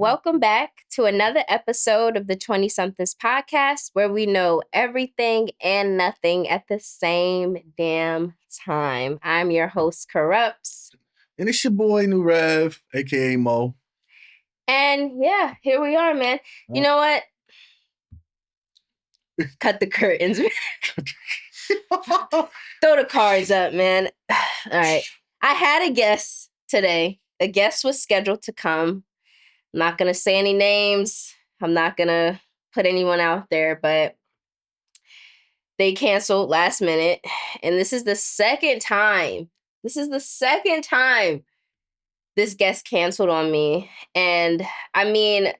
Welcome back to another episode of the 20-somethings podcast where we know everything and nothing at the same damn time. I'm your host, Corrupts. And it's your boy, New Rev, a.k.a. Mo. And yeah, here we are, man. You know what? Cut the curtains. Throw the cards up, man. All right. I had a guest today. A guest was scheduled to come. I'm not going to say any names. I'm not going to put anyone out there, but they canceled last minute. And this is the second time. This guest canceled on me. And I mean,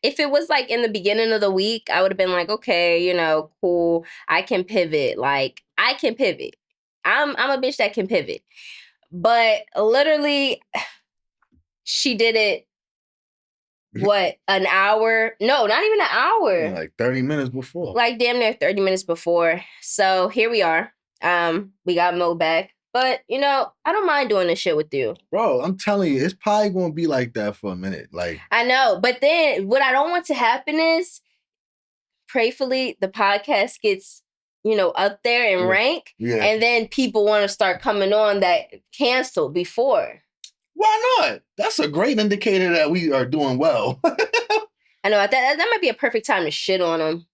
if it was like in the beginning of the week, I would have been like, okay, cool. I can pivot. I'm a bitch that can pivot. But literally, she did it. What, an hour? No, not even an hour. Yeah, like 30 minutes before. Like damn near 30 minutes before. So here we are. We got Mo back. But, I don't mind doing this shit with you. Bro, I'm telling you, it's probably going to be like that for a minute. Like, I know. But then what I don't want to happen is, prayfully, the podcast gets, up there in rank. Yeah. And then people want to start coming on that canceled before. Why not? That's a great indicator that we are doing well. I know. That might be a perfect time to shit on them.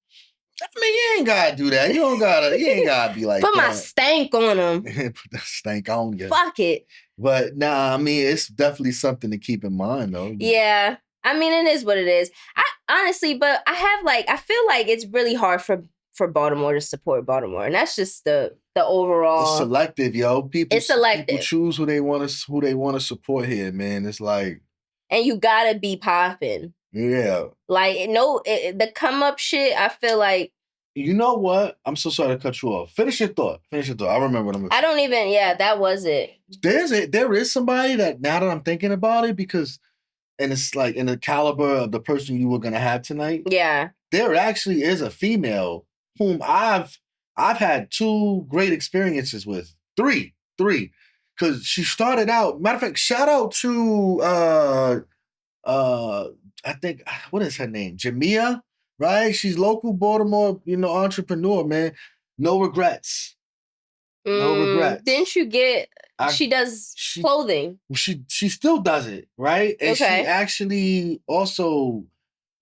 I mean, you ain't gotta do that. You ain't gotta be like Put that. my stank on them. Put that stank on you. Fuck it. But nah, I mean, it's definitely something to keep in mind, though. Yeah. I mean, it is what it is. I feel like it's really hard for Baltimore to support Baltimore. And that's just the overall. It's selective, yo. It's selective. People choose who they want to support here, man. It's like. And you gotta be popping. Yeah. Like, the come up shit, I feel like. You know what? I'm so sorry to cut you off. Finish your thought. I remember what that was it. There is somebody that, now that I'm thinking about it, and it's like in the caliber of the person you were going to have tonight. Yeah. There actually is a female whom I've had two great experiences with. Three. Because she started out, matter of fact, shout out to, I think, what is her name? Jamia, right? She's local Baltimore, entrepreneur, man. No regrets. No regrets. Didn't you get, she does clothing. She still does it, right? And okay. She actually also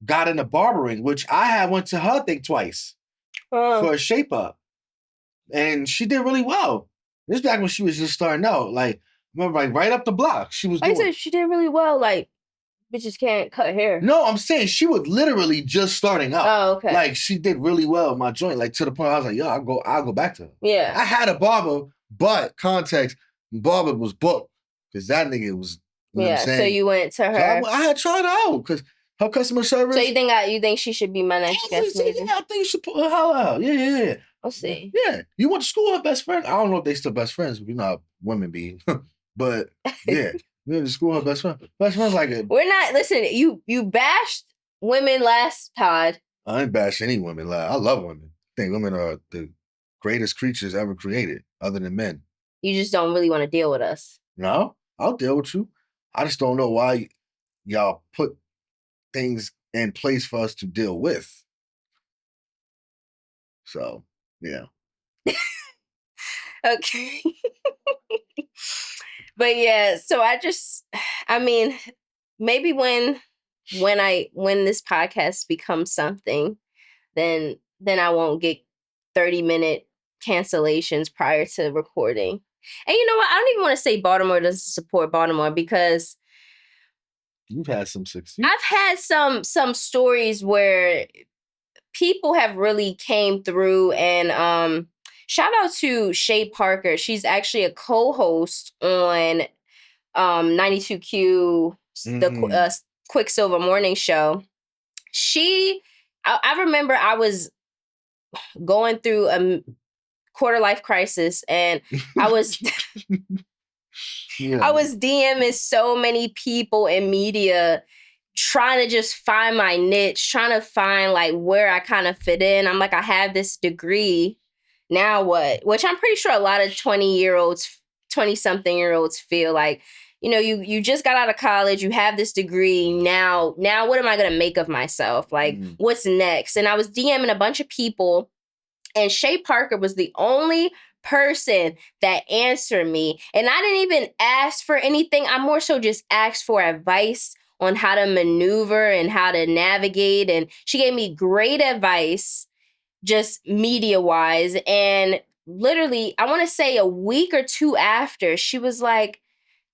got into barbering, which I went to her, I think, twice for a shape up. And she did really well. This back when she was just starting out. Like, remember, like right up the block. She was I said she did really well, like, bitches can't cut hair. No, I'm saying she was literally just starting out. Oh, okay. Like, she did really well in my joint. Like, to the point I was like, yo, I'll go back to her. Yeah. I had a barber, but context, barber was booked. Because that nigga was, you know what I'm saying? So you went to her. So I had tried her out because her customer service. So you think she should be my next guest? Yeah, I think you should put her out. Yeah. We'll see. Yeah. You went to school with her best friend? I don't know if they still best friends. You know how women be. But yeah. We went to school with her best friend. Best friend's like a... We're not... Listen, you bashed women last pod. I ain't bash any women. I love women. I think women are the greatest creatures ever created, other than men. You just don't really want to deal with us. No, I'll deal with you. I just don't know why y'all put things in place for us to deal with. So, yeah. Okay. But yeah, so maybe when this podcast becomes something, then I won't get 30-minute cancellations prior to recording. And you know what? I don't even want to say Baltimore doesn't support Baltimore because you've had some success. I've had some stories where people have really came through, and shout out to Shay Parker. She's actually a co-host on 92Q, the Quicksilver Morning Show. I remember I was going through a quarter life crisis, and I was I was DMing so many people in media trying to just find my niche, trying to find like where I kind of fit in. I'm like, I have this degree. Now what? Which I'm pretty sure a lot of 20-something-year-olds feel like, you just got out of college, you have this degree. Now what am I gonna make of myself? Like, what's next? And I was DMing a bunch of people, and Shay Parker was the only person that answered me. And I didn't even ask for anything. I more so just asked for advice on how to maneuver and how to navigate. And she gave me great advice, just media wise. And literally, I want to say a week or two after, she was like,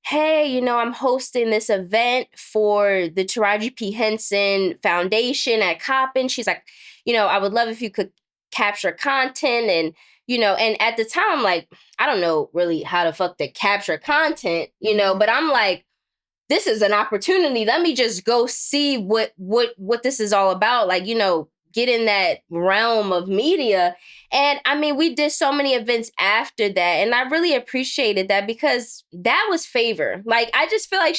hey, I'm hosting this event for the Taraji P. Henson Foundation at Coppin. She's like, I would love if you could capture content. And at the time, I'm like, I don't know really how the fuck to capture content, but I'm like, this is an opportunity. Let me just go see what this is all about. Like, get in that realm of media. And I mean, we did so many events after that. And I really appreciated that because that was favor. Like, I just feel like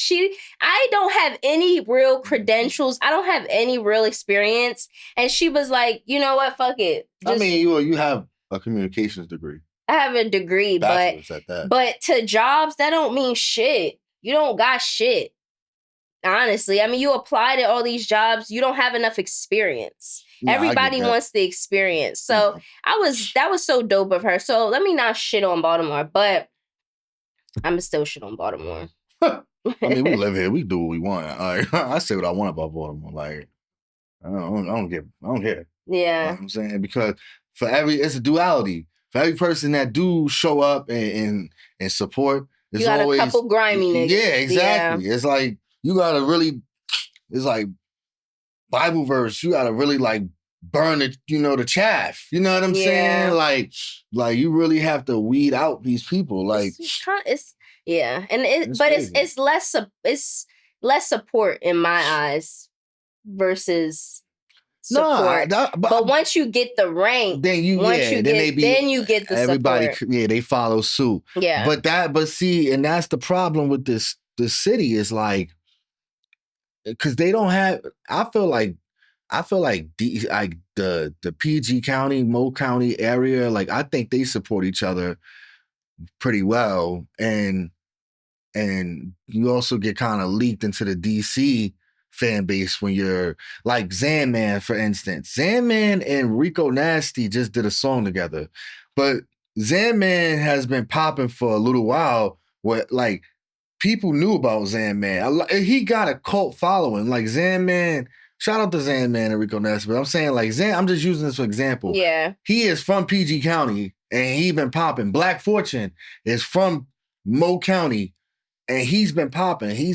I don't have any real credentials. I don't have any real experience. And she was like, you know what? Fuck it. I mean, you have a communications degree. I have a degree, Bachelor's at that. But to jobs, that don't mean shit. You don't got shit. Honestly, I mean, you apply to all these jobs, you don't have enough experience. No, everybody wants the experience. So that was so dope of her. So let me not shit on Baltimore, but I'm still shit on Baltimore. I mean, we live here. We do what we want. I say what I want about Baltimore. Like, I don't care. Yeah. You know what I'm saying? Because it's a duality. For every person that do show up and support, you got always a couple grimy niggas. Yeah, exactly. Yeah. It's like, you gotta really, it's like Bible verse. You gotta really like burn it, the chaff. You know what I'm saying? Like you really have to weed out these people. Like it's less support in my eyes versus support. But once you get the rank, then you get the everybody. Support. Yeah, they follow suit. Yeah. But see, and that's the problem with this city is like, because they don't have. I feel like the PG County, Mo County area, like I think they support each other pretty well, and you also get kind of leaked into the DC fan base when you're like Zanman, for instance. Zanman and Rico Nasty just did a song together, but Zanman has been popping for a little while. What like people knew about Zanman. He got a cult following. Like Zanman, shout out to Zanman and Rico Nasty, but I'm saying like I'm just using this for example. Yeah, he is from PG County and he been popping. Black Fortune is from Mo County. And he's been popping. He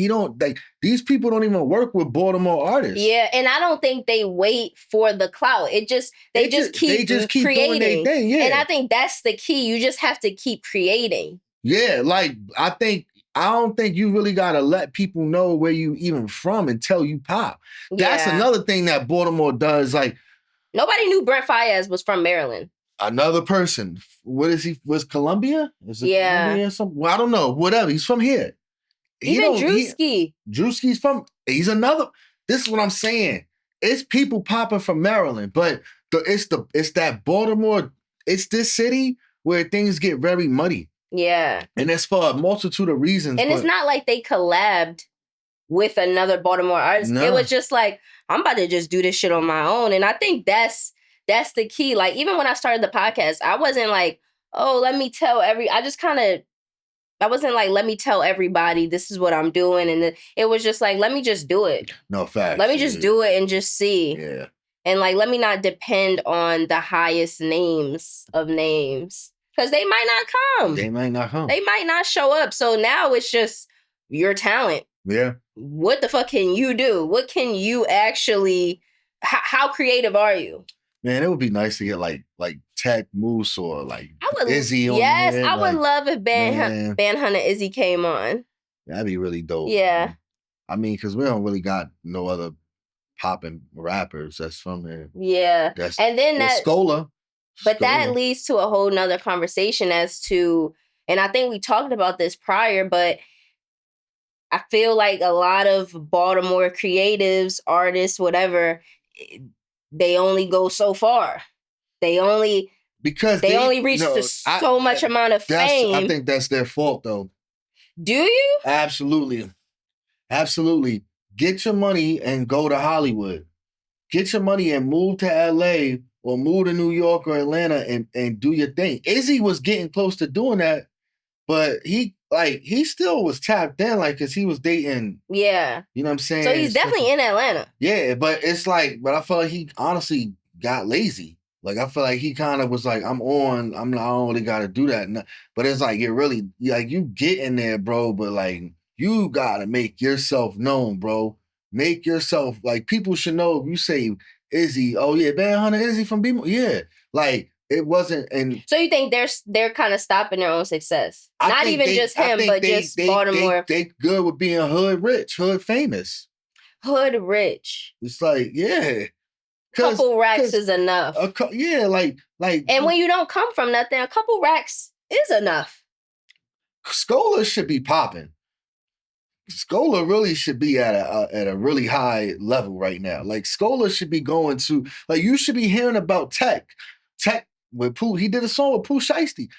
don't like these people don't even work with Baltimore artists. Yeah, and I don't think they wait for the clout. They just keep creating. Doing their thing, yeah. And I think that's the key. You just have to keep creating. Yeah, like I don't think you really gotta let people know where you even from until you pop. That's another thing that Baltimore does. Like nobody knew Brent Faiyaz was from Maryland. Another person. What is he? Was Columbia? Is it Columbia or something? Well, I don't know. Whatever. He's from here. Even Drewski. Drewski's he's another. This is what I'm saying. It's people popping from Maryland, but it's that Baltimore, it's this city where things get very muddy. Yeah. And that's for a multitude of reasons. And it's not like they collabed with another Baltimore artist. No. It was just like, I'm about to just do this shit on my own. And I think that's the key. Like, even when I started the podcast, I wasn't like, oh, let me tell I wasn't like, let me tell everybody this is what I'm doing. And it was just like, let me just do it. No, facts. Let me just do it and just see. Yeah. And like, let me not depend on the highest names of names. Because they might not come. They might not come. They might not show up. So now it's just your talent. Yeah. What the fuck can you do? What can you actually, how creative are you? Man, it would be nice to get like Tech Moose or like Izzy on yes, there. I would love if Band Hunter Izzy came on. That'd be really dope. Yeah. Man. I mean, because we don't really got no other popping rappers that's from here. Yeah. And then Scola. But that leads to a whole nother conversation as to, and I think we talked about this prior, but I feel like a lot of Baltimore creatives, artists, whatever, they only go so far. They only reach so much amount of fame. I think that's their fault though. Do you? Absolutely. Absolutely. Get your money and go to Hollywood. Get your money and move to LA or move to New York or Atlanta and do your thing. Izzy was getting close to doing that, but he still was tapped in, like, cause he was dating, Yeah. you know what I'm So saying? he's definitely in Atlanta. Yeah, but it's like, but I feel like he honestly got lazy. Like I feel like he kind of was like, I'm on, I'm not, I don't really gotta do that. But it's like you're really like you get in there, bro, but like you gotta make yourself known, bro. Make yourself like people should know if you say Izzy, oh yeah, Bad Hunter Izzy from B. Yeah. Like it wasn't and So you think they're kind of stopping their own success? I Not think even they just I him, think but they just they they Baltimore they good with being hood rich, hood famous. hood rich. It's like, yeah. Cause, Couple racks cause, is enough. yeah, like And when you don't come from nothing, a couple racks is enough. Scola should be popping. Scola really should be at a really high level right now. Like Scola should be going to like you should be hearing about Tech with Pooh. He did a song with Pooh Shiesty,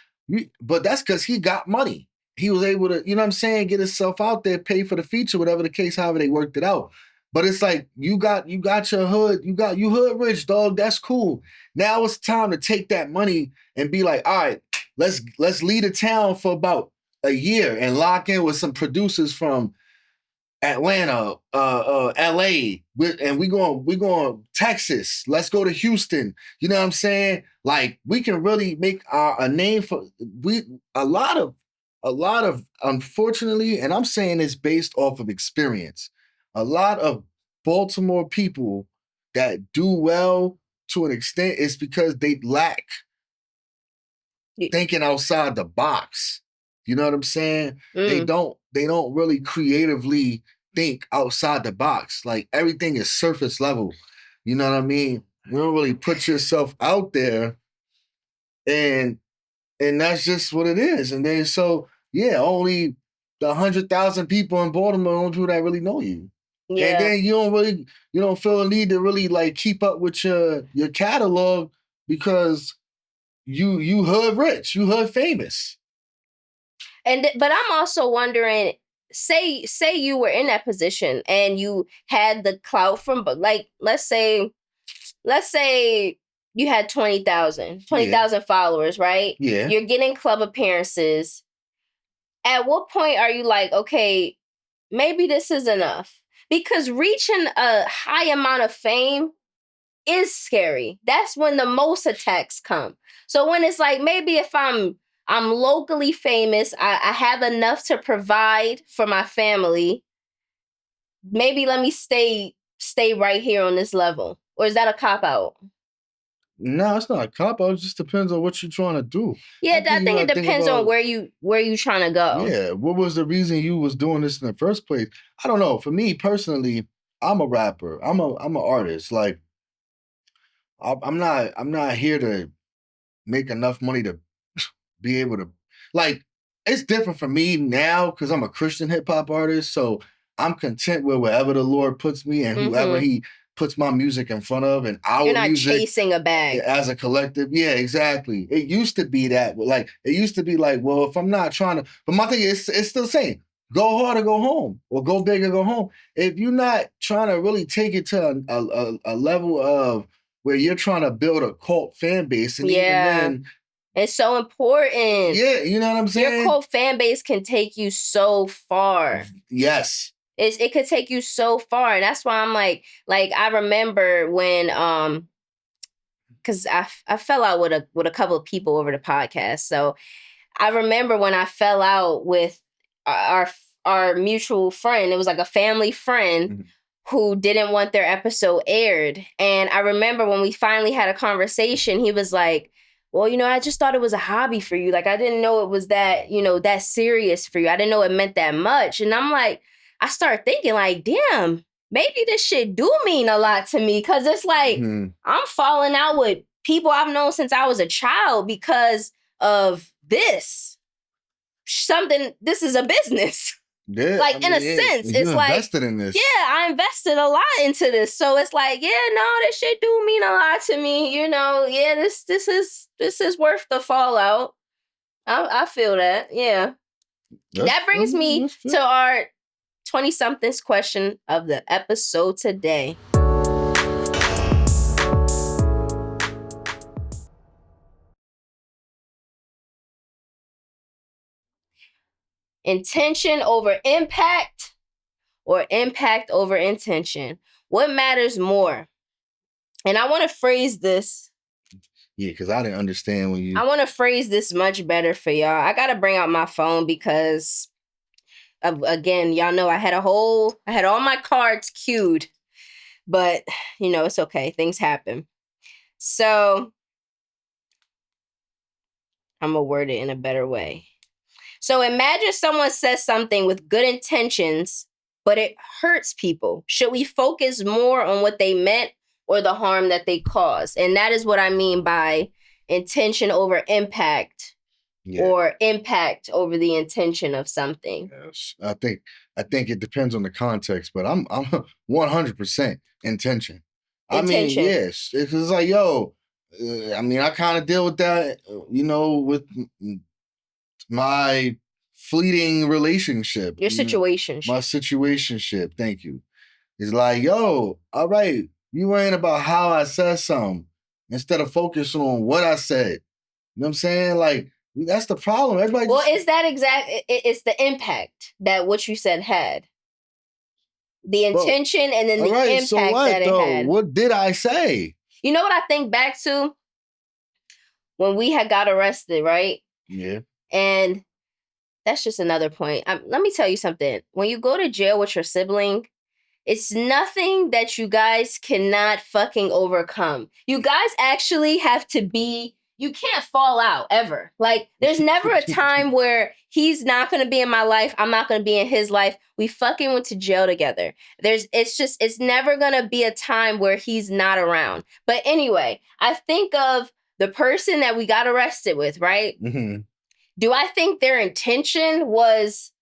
but that's because he got money. He was able to, you know what I'm saying, get himself out there, pay for the feature, whatever the case, however they worked it out. But it's like you got your hood, you hood rich, dog. That's cool. Now it's time to take that money and be like, all right, let's lead a town for about a year and lock in with some producers from Atlanta, LA, and we going Texas. Let's go to Houston. You know what I'm saying? Like we can really make a name for we a lot of unfortunately, and I'm saying this based off of experience. A lot of Baltimore people that do well to an extent is because they lack thinking outside the box. You know what I'm saying? Mm. They don't really creatively think outside the box. Like everything is surface level. You know what I mean? You don't really put yourself out there and that's just what it is. And then so yeah, only the 100,000 people in Baltimore don't do that really know you. And Yeah. then you don't feel a need to really like keep up with your catalog because you hood rich, you hood famous. But I'm also wondering, say you were in that position and you had the clout from, like, let's say you had 20,000 followers, right? Yeah. You're getting club appearances. At what point are you like, okay, maybe this is enough? Because reaching a high amount of fame is scary. That's when the most attacks come. So when it's like maybe if I'm locally famous, I have enough to provide for my family. Maybe let me stay right here on this level. Or is that a cop out? No, it's not a cop out. It just depends on what you're trying to do. Yeah, I think I you think got it to think depends on about, where you trying to go. yeah, what was the reason you was doing this in the first place? I don't know. For me personally, I'm a rapper. I'm an artist. Like I'm not here to make enough money to be able to like it's different for me now because I'm a Christian hip hop artist. So I'm content with wherever the Lord puts me and whoever Mm-hmm. he puts my music in front of and You're our not music chasing a bag. as a collective. Yeah, exactly. It used to be that, but like it used to be like, well, if I'm not trying to, but my thing is, it's still the same. Go hard or go home, or go big or go home. If you're not trying to really take it to a level of where you're trying to build a cult fan base, and even Yeah. then, It's so important. yeah, you know what I'm Your saying? cult fan base can take you so far. Yes. It could take you so far. And that's why I'm like I remember when because I fell out with a couple of people over the podcast. So I remember when I fell out with our our mutual friend. It was like a family friend Mm-hmm. who didn't want their episode aired. And I remember when we finally had a conversation, he was like, well, I just thought it was a hobby for you. Like, I didn't know it was that, that serious for you. I didn't know it meant that much. And I'm like, I started thinking, like, damn, maybe this shit do mean a lot to me. Cause it's like, Mm-hmm. I'm falling out with people I've known since I was a child because of this. This is a business. Yeah, I Like, in mean, a yeah, sense, you it's like, invested in this. yeah, I invested a lot into this. So it's like, yeah, no, this shit do mean a lot to me. Yeah, this is worth the fallout. I feel that. Yeah. That brings me to our 20-somethings question of the episode today. Intention over impact or impact over intention? What matters more? And I want to phrase this. Yeah, because I didn't understand when you... I want to phrase this much better for y'all. I got to bring out my phone because, again, y'all know I had all my cards queued. But, it's okay. Things happen. So, I'm going to word it in a better way. So, imagine someone says something with good intentions, but it hurts people. Should we focus more on what they meant or the harm that they caused? And that is what I mean by intention over impact, or impact over the intention of something. Yes, I think it depends on the context, but I'm 100% intention. I mean, yes, it's like, yo, I mean, I kind of deal with that, with my fleeting relationship. Your situationship. My situationship. Thank you. It's like, yo, all right, you worrying about how I said something instead of focusing on what I said. You know what I'm saying? Like, that's the problem. Everybody. Well, is that it's the impact that what you said had. The intention and then the impact so what, that it had. What did I say? You know what I think back to? When we had got arrested, right? Yeah. And that's just another point. Let me tell you something. When you go to jail with your sibling, it's nothing that you guys cannot fucking overcome. You guys actually have to be... You can't fall out ever. Like, there's never a time where he's not going to be in my life. I'm not going to be in his life. We fucking went to jail together. It's never going to be a time where he's not around. But anyway, I think of the person that we got arrested with, right? Mm-hmm. Do I think their intention was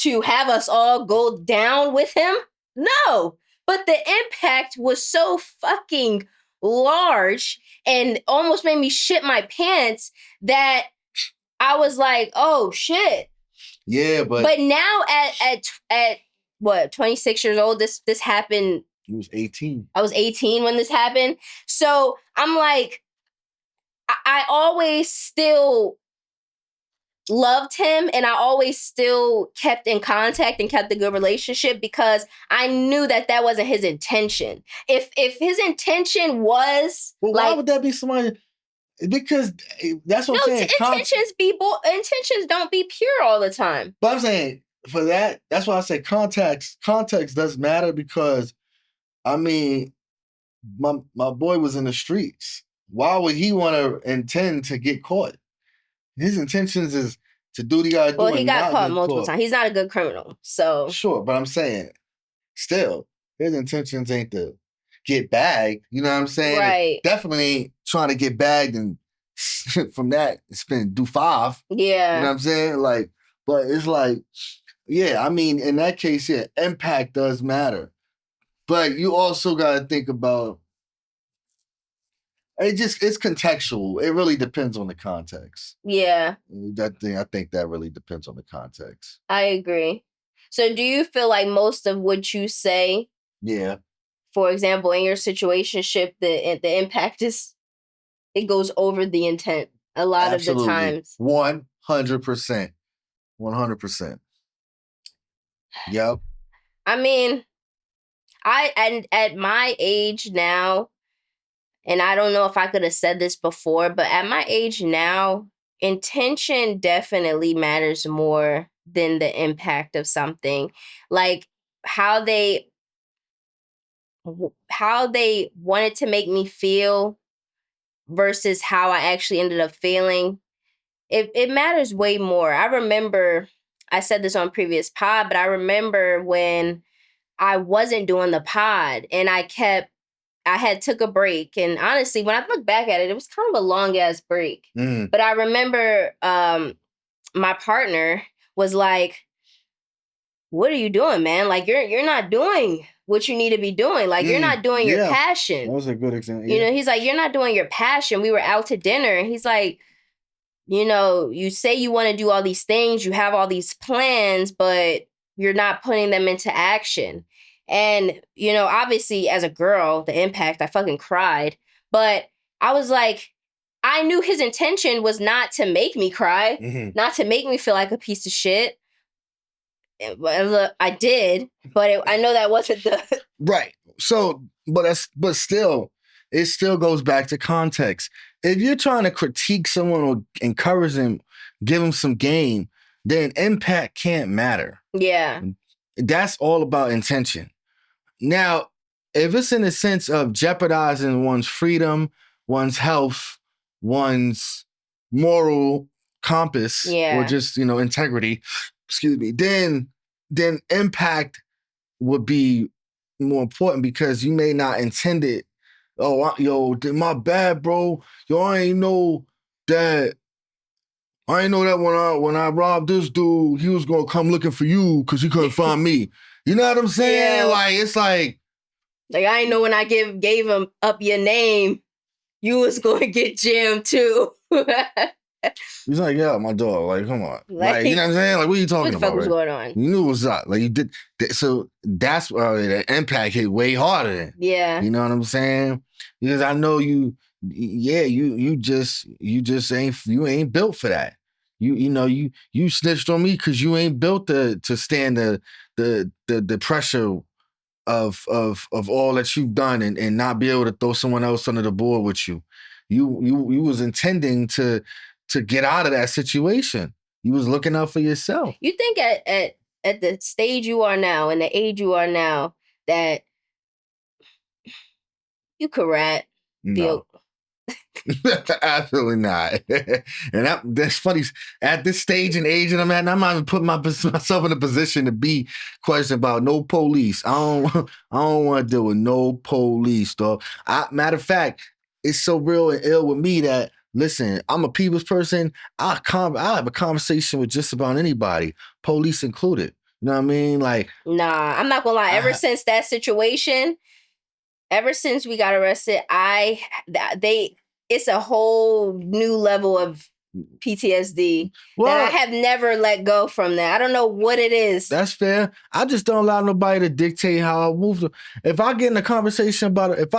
to have us all go down with him? No. But the impact was so fucking large and almost made me shit my pants that I was like, oh shit. Yeah, but now at what, 26 years old, this happened. He was 18. I was 18 when this happened. So I'm like, I always still loved him, and I always still kept in contact and kept a good relationship because I knew that wasn't his intention. If his intention was, well, why would that be somebody? Because that's what I'm saying. Intentions don't be pure all the time. But I'm saying for that, that's why I say context. Context does matter because, I mean, my boy was in the streets. Why would he want to intend to get caught? His intentions is to do what he got to do. Well, he got caught multiple times. He's not a good criminal, so... Sure, but I'm saying, still, his intentions ain't to get bagged. You know what I'm saying? Right. Definitely ain't trying to get bagged and from that, do 5. Yeah. You know what I'm saying? Like, but it's like, yeah, I mean, in that case, yeah, impact does matter. But you also got to think about... It's contextual. It really depends on the context. Yeah. I think that really depends on the context. I agree. So do you feel like most of what you say... Yeah. For example, in your situationship, the impact is... It goes over the intent a lot Absolutely. of the times. 100%. 100%. Yep. I mean, at my age now... And I don't know if I could have said this before, but at my age now, intention definitely matters more than the impact of something. Like how they wanted to make me feel versus how I actually ended up feeling. It matters way more. I remember, I said this on previous pod, but I remember when I wasn't doing the pod and I had took a break. And honestly, when I look back at it, it was kind of a long ass break. But I remember my partner was like, what are you doing, man? Like, you're not doing what you need to be doing. Like, you're not doing your passion. That was a good example. You know, he's like, you're not doing your passion. We were out to dinner and he's like, you say you want to do all these things, you have all these plans, but you're not putting them into action. And, obviously as a girl, the impact, I fucking cried. But I was like, I knew his intention was not to make me cry, not to make me feel like a piece of shit. I did, but I know that wasn't the right. So, but still, it still goes back to context. If you're trying to critique someone or encourage them, give them some game, then impact can't matter. Yeah. That's all about intention. Now, if it's in the sense of jeopardizing one's freedom, one's health, one's moral compass, or just, integrity, excuse me, then impact would be more important because you may not intend it. Oh, yo, my bad, bro. Yo, I ain't know that when I robbed this dude, he was gonna come looking for you because he couldn't find me. You know what I'm saying? Yeah. Like, it's like I ain't know when I gave him up your name, you was gonna get jammed too. He's like, yeah, my dog. Like, come on. Like, you know what I'm saying? Like, what are you talking what the about? Fuck was going on? You knew what was up. Like, you did. So that's the impact hit way harder than. Yeah. You know what I'm saying? Because I know you just ain't built for that. You snitched on me because you ain't built to stand the pressure of all that you've done and not be able to throw someone else under the board with you. You was intending to get out of that situation. You was looking out for yourself. You think at the stage you are now and the age you are now that you could rat? No. Absolutely not. And that's funny. At this stage and age that I'm at, and I'm not even putting myself in a position to be questioned about no police. I don't want to deal with no police, dog. Matter of fact, it's so real and ill with me that, listen, I'm a people's person. I'll have a conversation with just about anybody, police included. You know what I mean? Like, nah, I'm not gonna lie. Ever since that situation, ever since we got arrested, it's a whole new level of PTSD that I have never let go from that. I don't know what it is. That's fair. I just don't allow nobody to dictate how I move. If I get in a conversation about it,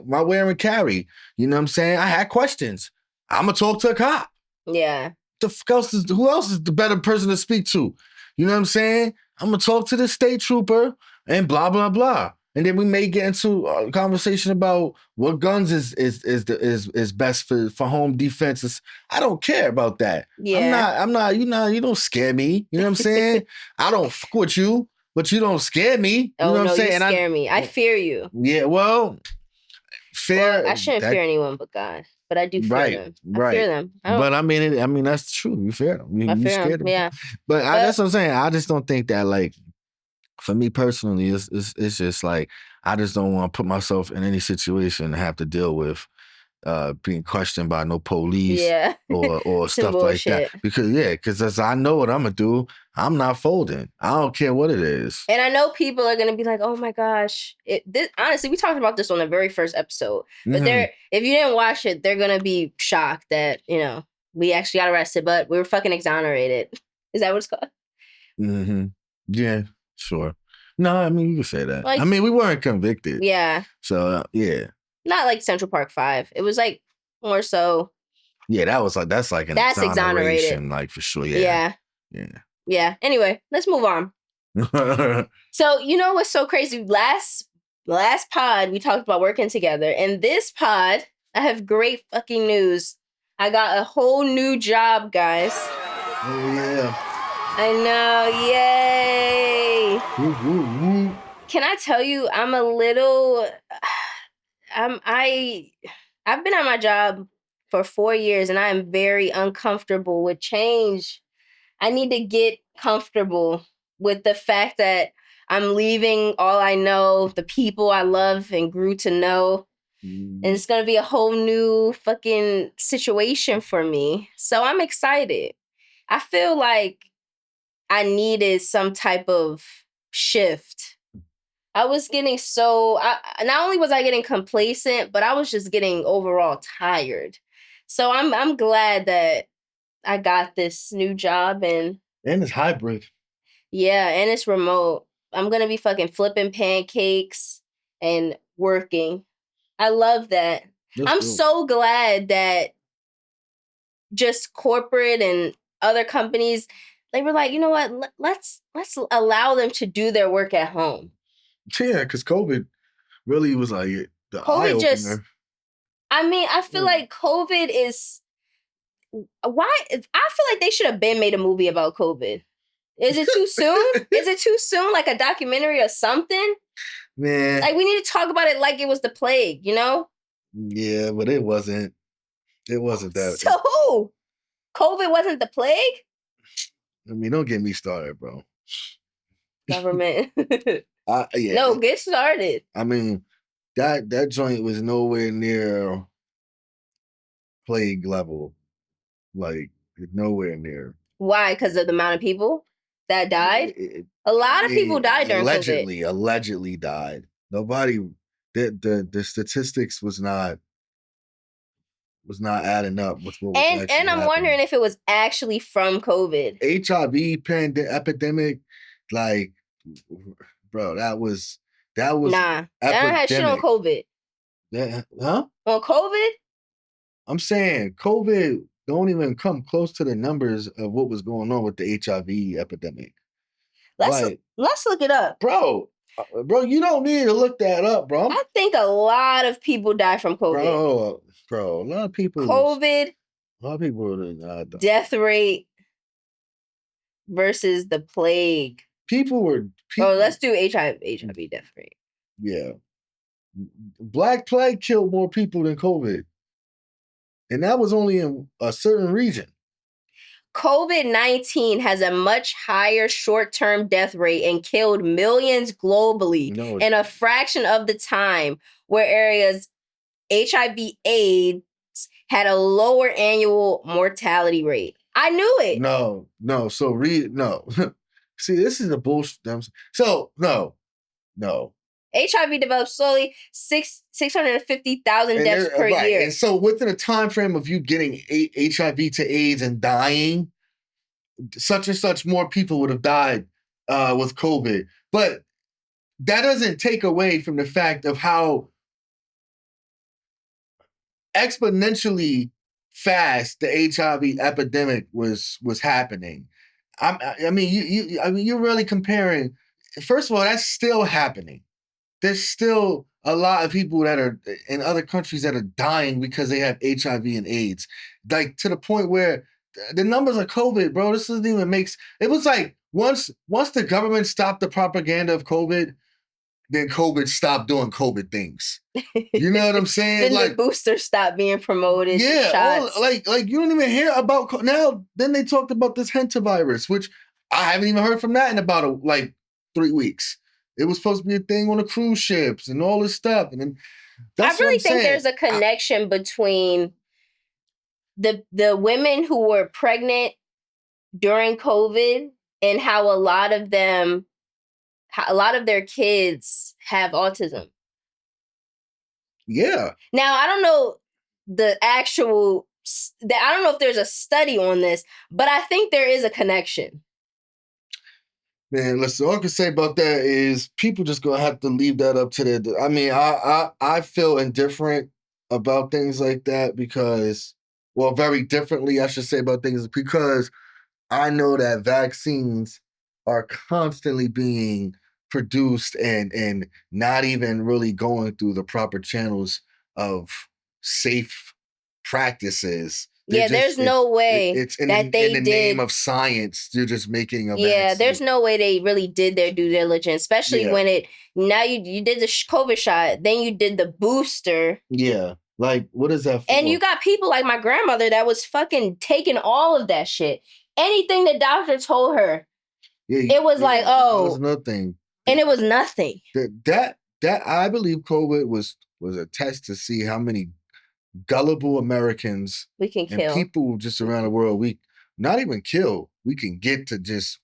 my wear and carry, you know what I'm saying? I had questions. I'm going to talk to a cop. Yeah. Who else is the better person to speak to? You know what I'm saying? I'm going to talk to the state trooper and blah, blah, blah. And then we may get into a conversation about what guns is best for home defenses. I don't care about that. Yeah. I'm not, you don't scare me. You know what I'm saying? I don't fuck with you, but you don't scare me. You know what I'm saying? You scare me. I fear you. Yeah, well, fair. Well, I shouldn't fear anyone but God. But I do fear them. I fear them. But I mean, that's true. You fear them. You scared them. Yeah. But that's what I'm saying. I just don't think that, like, for me personally, it's just like, I just don't want to put myself in any situation and have to deal with being questioned by no police or stuff like that. Because as I know what I'm going to do, I'm not folding. I don't care what it is. And I know people are going to be like, oh my gosh. Honestly, we talked about this on the very first episode. But if you didn't watch it, they're going to be shocked that, we actually got arrested, but we were fucking exonerated. Is that what it's called? Mm-hmm. Yeah. Sure. No, I mean, you can say that. Like, I mean, we weren't convicted. Yeah. So, yeah. Not like Central Park 5. It was like more so. Yeah, that's like an exoneration, like, for sure. Yeah. Yeah. Anyway, let's move on. So, what's so crazy? Last pod, we talked about working together. And this pod, I have great fucking news. I got a whole new job, guys. Oh, yeah. I know, yay! Can I tell you, I'm a little. I've been at my job for 4 years, and I am very uncomfortable with change. I need to get comfortable with the fact that I'm leaving all I know, the people I love and grew to know, and it's gonna be a whole new fucking situation for me. So I'm excited. I feel like I needed some type of shift. I was getting not only was I getting complacent, but I was just getting overall tired. So I'm glad that I got this new job and it's hybrid. yeah, and it's remote. I'm gonna be fucking flipping pancakes and working. I love that. That's I'm dope. so glad that just corporate and other companies, they were like, you know what? Let's allow them to do their work at home. Yeah, because COVID really was like the eye COVID just, opener. I mean, I feel like COVID is why I feel like they should have been made a movie about COVID. Is it too soon? Is it too soon? Like a documentary or something? Man, Like we need to talk about it like it was the plague, you know? yeah, but it wasn't. It wasn't that. So who? COVID wasn't the plague? I mean, don't get me started, bro. Government. Yeah. No, get started. I mean, that joint was nowhere near plague level. Like nowhere near. Why? Because of the amount of people that died? It- A lot of people died during COVID. allegedly died. Nobody. The statistics was not adding up with what was And actually I'm wondering happening. if it was actually from COVID. HIV epidemic, like, bro, that was Nah. I don't have shit on epidemic. COVID. Yeah, huh? On COVID? I'm saying COVID don't even come close to the numbers of what was going on with the HIV epidemic. Let's Like, let's look it up. bro, you don't need to look that up, bro. I think a lot of people die from COVID. Bro, a lot of people COVID death rate versus the plague. people Oh, let's do HIV death rate. yeah. Black plague killed more people than COVID. And that was only in a certain region. COVID-19 has a much higher short-term death rate and killed millions globally in a fraction of the time where areas HIV/AIDS had a lower annual mortality rate. I knew it. No. So See, this is a bullshit. So no. HIV develops slowly, 650,000 deaths per year. And so within a time frame of you getting HIV to AIDS and dying, such and such more people would have died with COVID. But that doesn't take away from the fact of how exponentially fast the HIV epidemic was happening. I mean, you're really comparing. First of all, that's still happening. There's still a lot of people that are in other countries that are dying because they have HIV and AIDS. Like to the point where the numbers of COVID, bro, this doesn't even make. It was like once the government stopped the propaganda of COVID, then COVID stopped doing COVID things. You know what I'm saying? Then like the booster stopped being promoted. yeah, shots. like you don't even hear about now. Then they talked about this hantavirus, which I haven't even heard from that in about 3 weeks. It was supposed to be a thing on the cruise ships and all this stuff, and then I really think there's a connection between the women who were pregnant during COVID and how a lot of their kids have autism. Yeah. Now, I don't know I don't know if there's a study on this, but I think there is a connection. Man, listen, all I can say about that is people just gonna have to leave that up to their. I mean, I feel indifferent about things like that because, well, very differently, I should say about things because I know that vaccines are constantly being produced and not even really going through the proper channels of safe practices. There's no way it's in that the name of science. They're just making a vaccine. There's no way they really did their due diligence, especially when you did the COVID shot, then you did the booster. Yeah. Like, what is that for? And you got people like my grandmother that was fucking taking all of that shit. Anything the doctor told her, it was like, oh, it was nothing. And it was nothing. That I believe COVID was a test to see how many gullible Americans we can kill, and people just around the world we not even kill. We can get to just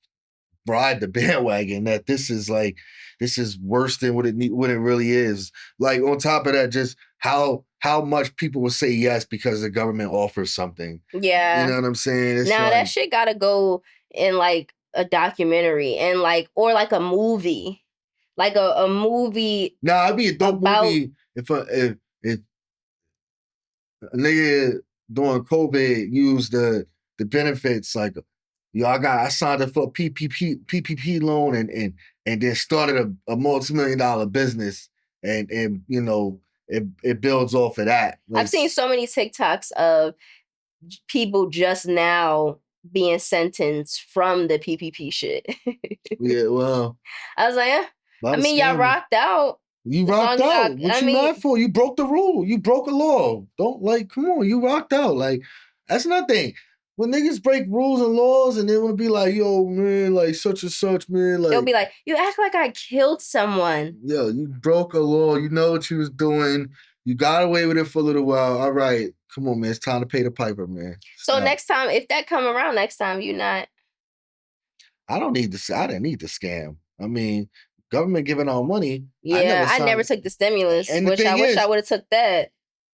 ride the bandwagon that this is worse than what it really is. Like on top of that, just how how much people will say yes because the government offers something. You know Yeah. what I'm saying? It's Now that like, shit gotta go in like a documentary and like or like a movie. Like a movie nah, it'd be a dope about movie if a nigga during COVID used the benefits like, yo, I signed up for a PPP loan and then started a multi-million-dollar business and you know it builds off of that. I've Like, seen so many TikToks of people just now being sentenced from the PPP shit. yeah, well, I was like, a lot I of mean, y'all scammers. rocked out. You As rocked long as out. y'all, What I you mean, mad for? You broke the rule. You broke a law. Don't like, come on, you rocked out. Like, that's nothing. When niggas break rules and laws and they want to be like, yo, man, like such and such, man, they'll like, be like, you act like I killed someone. yo, you broke a law. You know what you was doing. You got away with it for a little while. All right. Come on, man. It's time to pay the piper, man. So Stop. next time, if that come around next time, you not. I didn't need the scam. I mean, government giving out money. I Yeah, never I never signed. took the stimulus, And the which I thing wish I is, would have took that.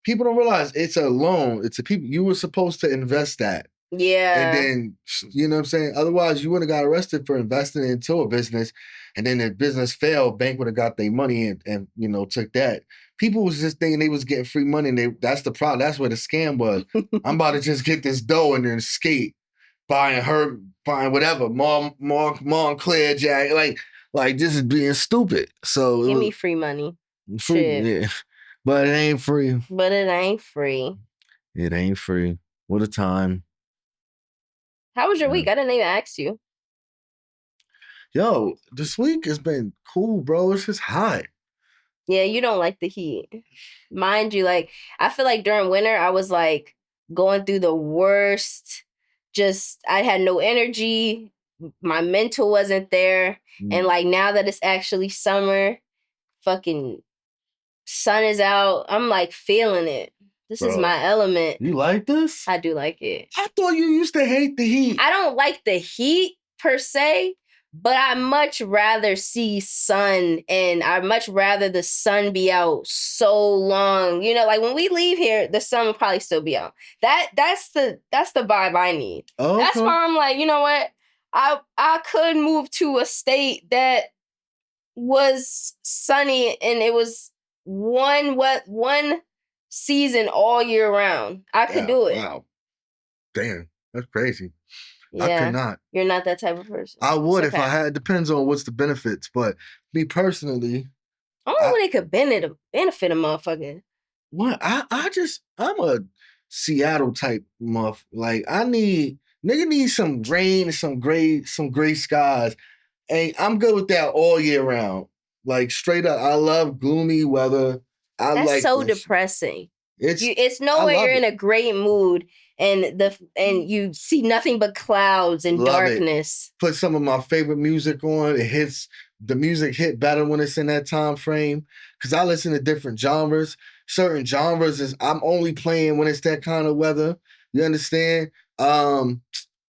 people don't realize it's a loan. It's a people you were supposed to invest that. And Yeah. then, you know what I'm saying? Otherwise, you wouldn't have got arrested for investing into a business. And then the business failed, bank would have got their money and you know, took that. People was just thinking they was getting free money. And that's the problem. That's where the scam was. I'm about to just get this dough and then skate, buying whatever, Montclair Jack. Like this is being stupid. So it Give me was free money. free, Shit. yeah. But it ain't free. But it ain't free. It ain't free. What a time. How was your Yeah. week? I didn't even ask you. Yo, this week has been cool, bro. It's just hot. Yeah, you don't like the heat. Mind you, like, I feel like during winter, I was like going through the worst. Just, I had no energy. My mental wasn't there. And like now that it's actually summer, fucking sun is out. I'm like feeling it. This is Bro, my element. you like this? I do like it. I thought you used to hate the heat. I don't like the heat per se, but I much rather see sun and I much rather the sun be out so long. You know, like when we leave here, the sun will probably still be out. That's the vibe I need. Oh, That's okay. why I'm like, you know what? I could move to a state that was sunny and it was one season all year round. I could Wow, do it. wow. Damn, that's crazy. I could Yeah. not. You're not that type of person. I It's would if I okay. had. Depends on what's the benefits, but me personally, Only I when it could benefit a motherfucker. what I'm a Seattle type muff. Like I need nigga need some rain, some gray skies. And I'm good with that all year round. Like straight up, I love gloomy weather. I That's like so this. depressing. It's It's I nowhere you're love in it. a great mood and you see nothing but clouds and Love it. darkness. Put some of my favorite music on. The music hit better when it's in that time frame. Cause I listen to different genres. Certain genres is I'm only playing when it's that kind of weather. You understand?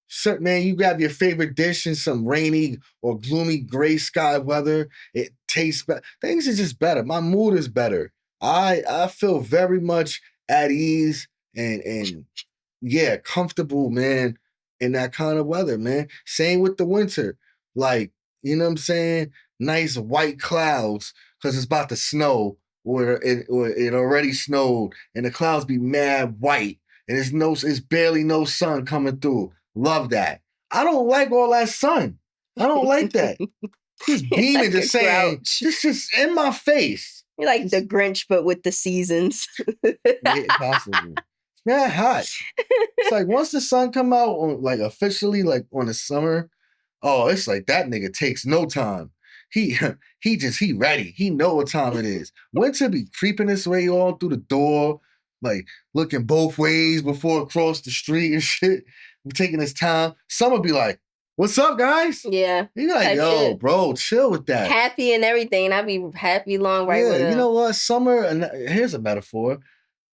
Certain man, you grab your favorite dish in some rainy or gloomy gray sky weather. It tastes better. Things are just better. My mood is better. I feel very much at ease and yeah, comfortable, man, in that kind of weather, man. Same with the winter. Like, you know what I'm saying? Nice white clouds because it's about to snow or it already snowed and the clouds be mad white and it's barely no sun coming through. Love that. I don't like all that sun. I don't like that. Just You're beaming, like a just saying, grouch. just in my face. You're like the Just, Grinch, but with the seasons. yeah, possibly. It's mad hot. It's like once the sun come out on like officially like on the summer, oh, it's like that nigga takes no time. He he ready. He know what time it is. Winter be creeping his way all through the door, like looking both ways before across the street and shit. Taking his time. Summer be like, "What's up, guys?" Yeah. He be like, Type "Yo, shit. bro, chill with that." Happy and everything. And I'd be happy long right Yeah, with you him. know what? Summer, and here's a metaphor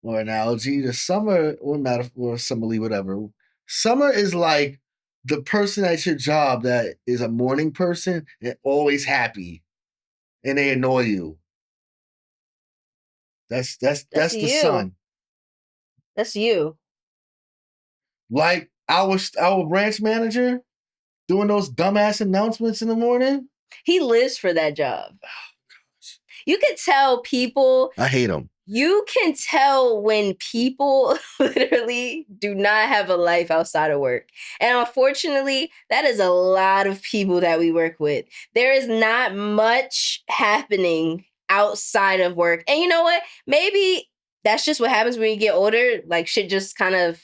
or analogy. The summer or metaphor, simile, whatever. Summer is like the person at your job that is a morning person and always happy, and they annoy you. That's That's the you. sun. That's you. Like our branch manager doing those dumbass announcements in the morning. He lives for that job. You can tell people. I hate him. You can tell when people literally do not have a life outside of work. And unfortunately, that is a lot of people that we work with. There is not much happening outside of work. And you know what? Maybe that's just what happens when you get older. Like shit just kind of,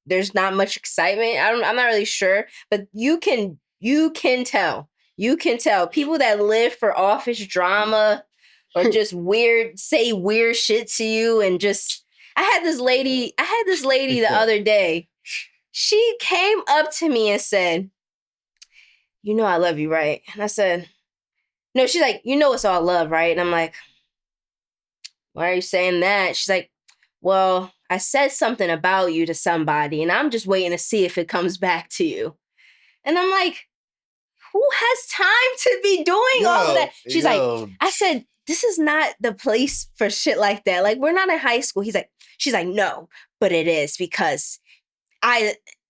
there's not much excitement. I'm not really sure, but you can tell. You can tell people that live for office drama or just say weird shit to you and just I had this lady the other day. She came up to me and said, "You know I love you, right?" And I said, "No." She's like, "You know it's all love, right?" And I'm like, "Why are you saying that?" She's like, "Well, I said something about you to somebody and I'm just waiting to see if it comes back to you." And I'm like, who has time to be doing all of that? She's like, I said, this is not the place for shit like that. Like, we're not in high school. She's like, no, but it is because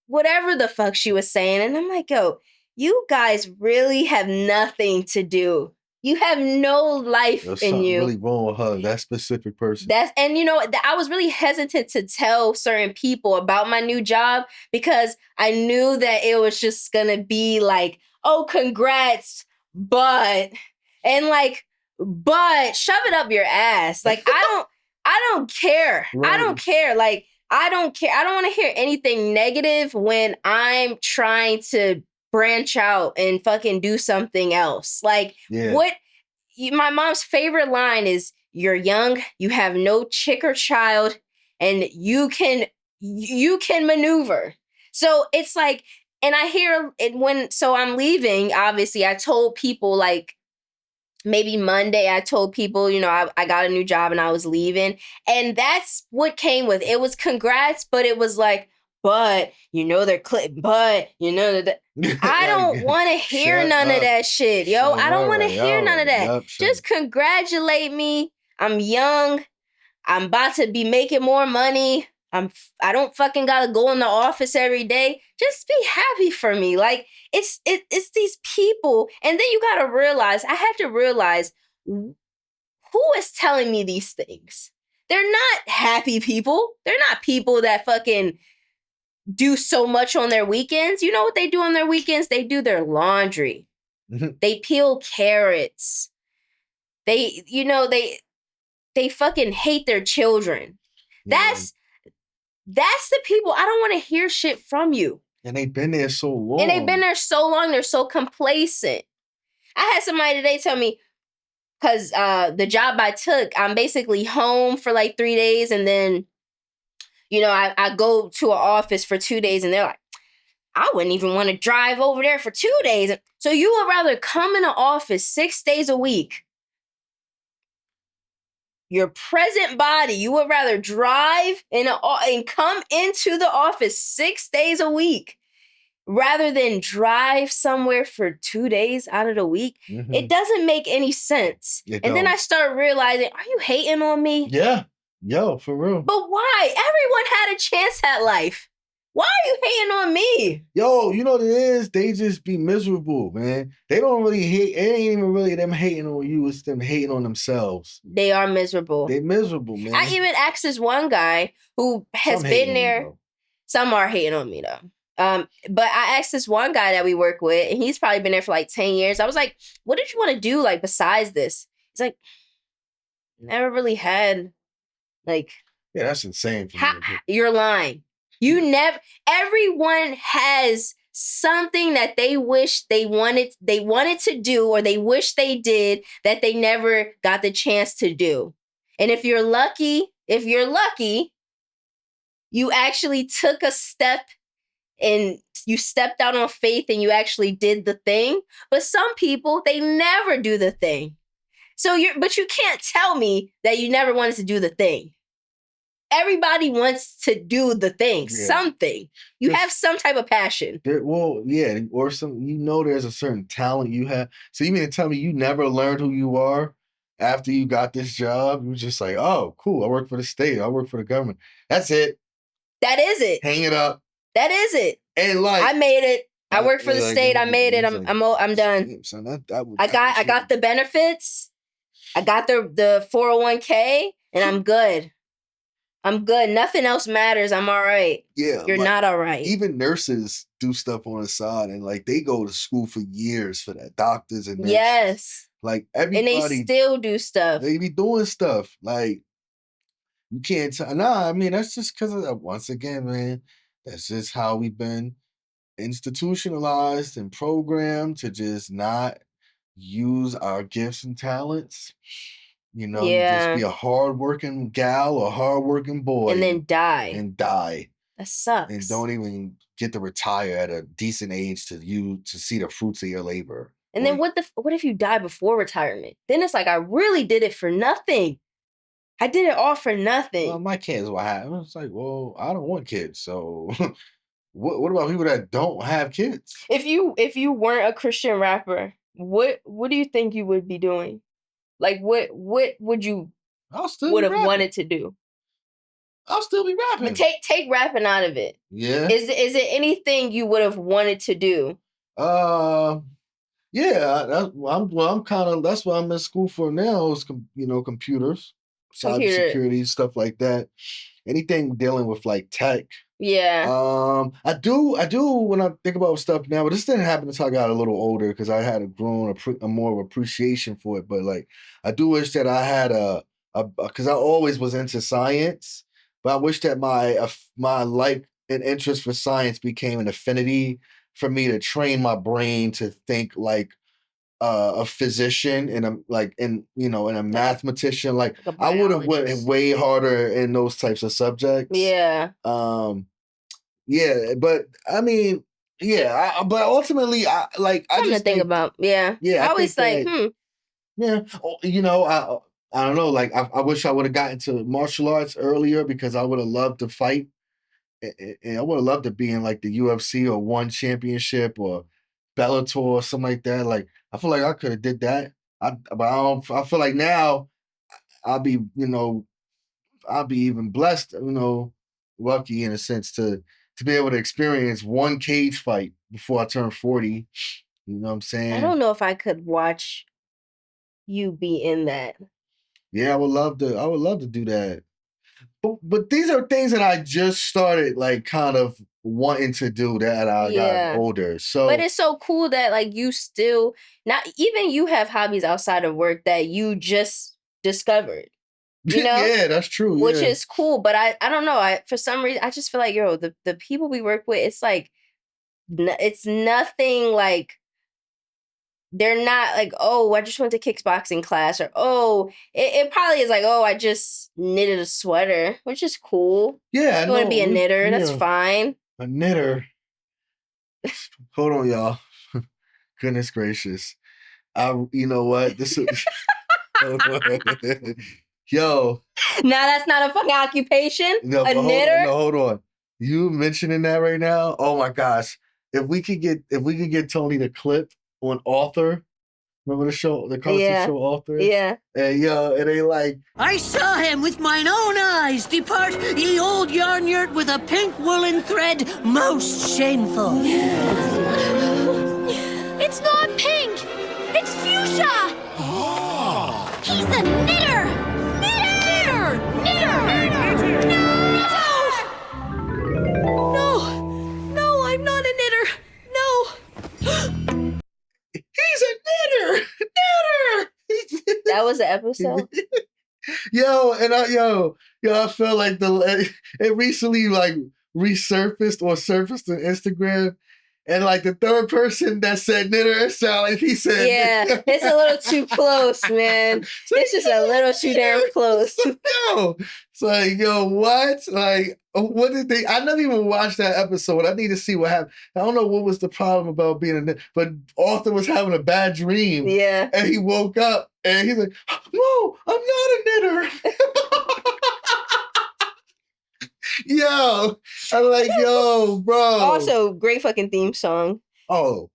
whatever the fuck she was saying. And I'm like, yo, you guys really have nothing to do. You have no life There's in something you. really wrong with her, that specific person. And you know, I was really hesitant to tell certain people about my new job because I knew that it was just gonna be like, oh, congrats, but shove it up your ass. Like I don't care. Right. I don't care. Like I don't care. I don't want to hear anything negative when I'm trying to branch out and fucking do something else. Like my mom's favorite line is, you're young, you have no chick or child, and you can maneuver. So it's like, and I hear it so I'm leaving, obviously I told people like maybe Monday, I told people, you know, I got a new job and I was leaving. And that's what came with it. Was congrats, but it was like, but you know, they're but you know, that I don't want to hear none of that shit, yo. I don't want to hear none of that. Just congratulate me. I'm young. I'm about to be making more money. I don't fucking gotta go in the office every day. Just be happy for me. Like it's these people, and then you gotta realize. I have to realize who is telling me these things. They're not happy people. They're not people that fucking do so much on their weekends. You know what they do on their weekends? They do their laundry. They peel carrots. They, you know, they fucking hate their children. That's the people. I don't want to hear shit from you. And they've been there so long. They're so complacent. I had somebody today tell me, because the job I took, I'm basically home for like 3 days. And then, you know, I go to an office for 2 days. And they're like, I wouldn't even want to drive over there for 2 days. So you would rather come in an office 6 days a week, your present body, you would rather drive and come into the office 6 days a week rather than drive somewhere for 2 days out of the week. It doesn't make any sense. Then I start realizing, are you hating on me? Yeah. Yo, for real. But why? Everyone had a chance at life. Why are you hating on me? Yo, you know what it is? They just be miserable, man. They don't really hate. It ain't even really them hating on you. It's them hating on themselves. They are miserable. They miserable, man. I even asked this one guy who has been there. Some are hating on me, though. But I asked this one guy that we work with, and he's probably been there for like 10 years. I was like, what did you want to do, like, besides this? He's like, never really had, like... Yeah, that's insane. You're lying. Everyone has something that they wish they wanted to do, or they wish they did, that they never got the chance to do. And if you're lucky, you actually took a step and you stepped out on faith and you actually did the thing. But some people, they never do the thing. But you can't tell me that you never wanted to do the thing. Everybody wants to do the thing, something. You have some type of passion. Or some, there's a certain talent you have. So you mean to tell me you never learned who you are after you got this job, you were just like, oh, cool. I work for the state. I work for the government. That's it. That is it. Hang it up. That is it. And like, I made it. I work for the state. I made it. I'm done. Damn, son, I got the benefits. I got the 401k, and I'm good. I'm good. Nothing else matters. I'm all right. Yeah. You're not all right. Even nurses do stuff on the side, and like they go to school for years for that. Doctors and nurses. Yes. Like everybody. And they still do stuff. They be doing stuff. Like, you can't tell. Nah, I mean, that's just because of that. Once again, man, that's just how we've been institutionalized and programmed to just not use our gifts and talents. You know, just be a hardworking gal or hardworking boy. And then die. That sucks. And don't even get to retire at a decent age to see the fruits of your labor. And then what if you die before retirement? Then it's like, I really did it for nothing. I did it all for nothing. Well, my kids, what happened? It's like, well, I don't want kids. So what about people that don't have kids? If you weren't a Christian rapper, what do you think you would be doing? Like, what would you would have wanted to do? I'll still be rapping. But take rapping out of it. Yeah. Is it anything you would have wanted to do? Yeah. That's what I'm in school for now is computers, cybersecurity, stuff like that. Anything dealing with like tech. Yeah. I do when I think about stuff now, but this didn't happen until I got a little older because I had a more of appreciation for it. But like, I do wish that I had because I always was into science, but I wish that my like and interest for science became an affinity for me to train my brain to think like a physician and a mathematician. Like I would have went way harder in those types of subjects. Yeah. Yeah, but I mean, yeah, but ultimately, I just think about. Yeah. Yeah, I always like, Yeah, I don't know. Like, I wish I would have gotten to martial arts earlier because I would have loved to fight, and I would have loved to be in like the UFC or one championship or Bellator or something like that. Like, I feel like I could have did that. But I don't. I feel like now I'll be, I'll be even blessed, lucky in a sense to be able to experience one cage fight before I turn 40. You know what I'm saying? I don't know if I could watch you be in that. Yeah, I would love to do that. But these are things that I just started like kind of wanting to do that I got older. So but it's so cool that like you still not even you have hobbies outside of work that you just discovered. You know? Yeah, that's true. Which is cool. But I don't know. For some reason I just feel like the people we work with, it's like it's nothing like they're not like, oh, I just went to kickboxing class, or oh, it probably is like, oh, I just knitted a sweater, which is cool. Yeah, you want to be a knitter, that's fine. A knitter. Hold on, y'all. Goodness gracious. You know what? This is yo. Now that's not a fucking occupation. No, a knitter. Hold on. You mentioning that right now? Oh my gosh! If we could get Tony to clip on Author. Remember the show, the cartoon show Author? Yeah. And and they like, I saw him with mine own eyes depart ye old yarn yurt with a pink woolen thread most shameful. It's not pink! It's fuchsia! Oh. He's a knitter! Knitter! Knitter! No, I'm not a knitter. No. He's a knitter! Knitter! That was the episode? I feel like it recently like resurfaced or surfaced on Instagram. And like the third person that said knitter, it sounded like he said yeah, it's a little too close, man. It's just a little too damn close. It's like, what? Like, what did they? I never even watched that episode. I need to see what happened. I don't know what was the problem about being a knitter, but Arthur was having a bad dream. Yeah. And he woke up and he's like, no, I'm not a knitter. Yo, I'm like, yo, bro. Also, great fucking theme song. Oh,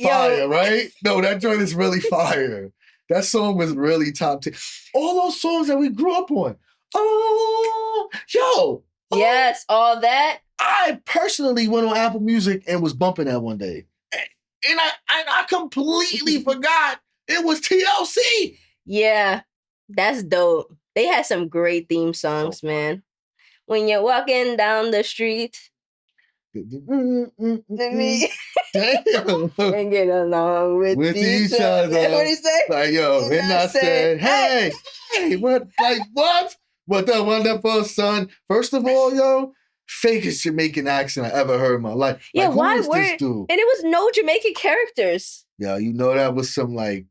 fire, right? No, that joint is really fire. That song was really top 10. All those songs that we grew up on. Oh, yo. Yes, all that. I personally went on Apple Music and was bumping that one day. And I completely forgot it was TLC. Yeah, that's dope. They had some great theme songs, man. When you're walking down the street, me Damn. and get along with each other. What do you say? Like, yo, and I said, hey, what? Like, what? What the wonderful son. First of all, yo, fakest Jamaican accent I ever heard in my life. Yeah, like, why who is were this dude? And it was no Jamaican characters. Yeah, you know that was some, like,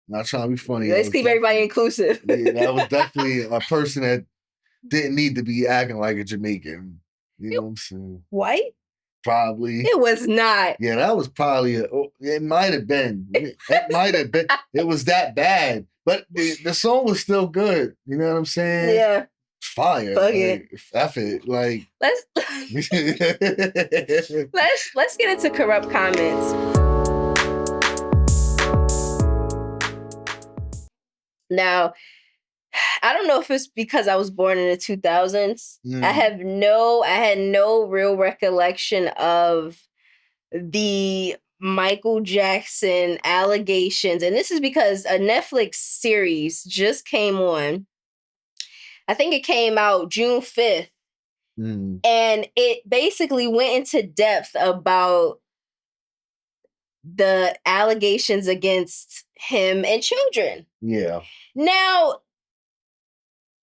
not trying to be funny. Let's keep everybody inclusive. Yeah, that was definitely a person that didn't need to be acting like a Jamaican. You know what I'm saying? White? Probably. It was not. Yeah, that was probably it might have been. It might have been. It was that bad. But the song was still good. You know what I'm saying? Yeah. Fire. Fuck like, it. F it. Like Let's let's get into corrupt comments. Now, I don't know if it's because I was born in the 2000s. I had no real recollection of the Michael Jackson allegations. And this is because a Netflix series just came on. I think it came out June 5th. And it basically went into depth about the allegations against him and children. Yeah. Now,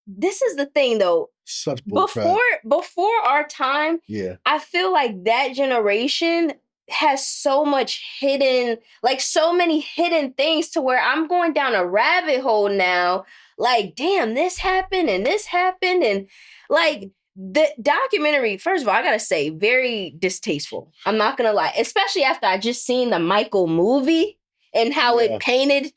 this is the thing though. Such bullcrap. Before our time, yeah, I feel like that generation has so much hidden, like so many hidden things to where I'm going down a rabbit hole now. Like, damn, this happened and this happened. And like the documentary, first of all, I gotta say, very distasteful. I'm not gonna lie, especially after I just seen the Michael movie and how it painted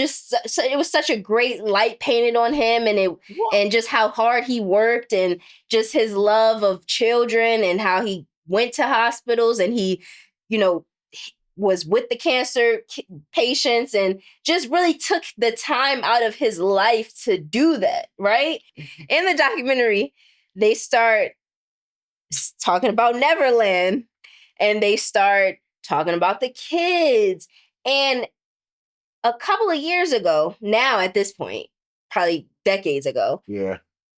so it was such a great light painted on him and just how hard he worked and just his love of children and how he went to hospitals and he, was with the cancer patients and just really took the time out of his life to do that, right? In the documentary, they start talking about Neverland and they start talking about the kids. And a couple of years ago, now at this point, probably decades ago,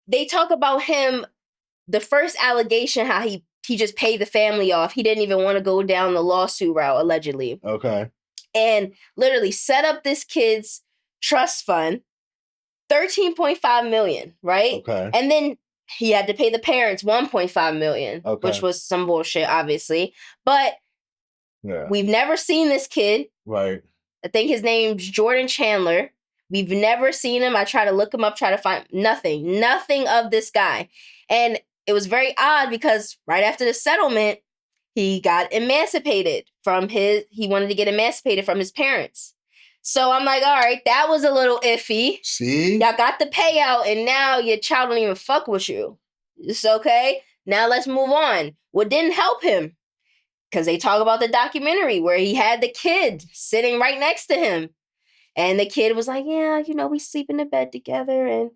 they talk about him, the first allegation, how he just paid the family off. He didn't even want to go down the lawsuit route, allegedly. Okay. And literally set up this kid's trust fund, $13.5 million, right? Okay. And then he had to pay the parents $1.5 million, which was some bullshit, obviously. But we've never seen this kid. Right. I think his name's Jordan Chandler. We've never seen him. I try to look him up, try to find nothing of this guy. And it was very odd because right after the settlement, he got emancipated he wanted to get emancipated from his parents. So I'm like, all right, that was a little iffy. See? Y'all got the payout and now your child don't even fuck with you. It's okay. Now let's move on. What didn't help him? Because they talk about the documentary where he had the kid sitting right next to him. And the kid was like, yeah, we sleep in the bed together. And,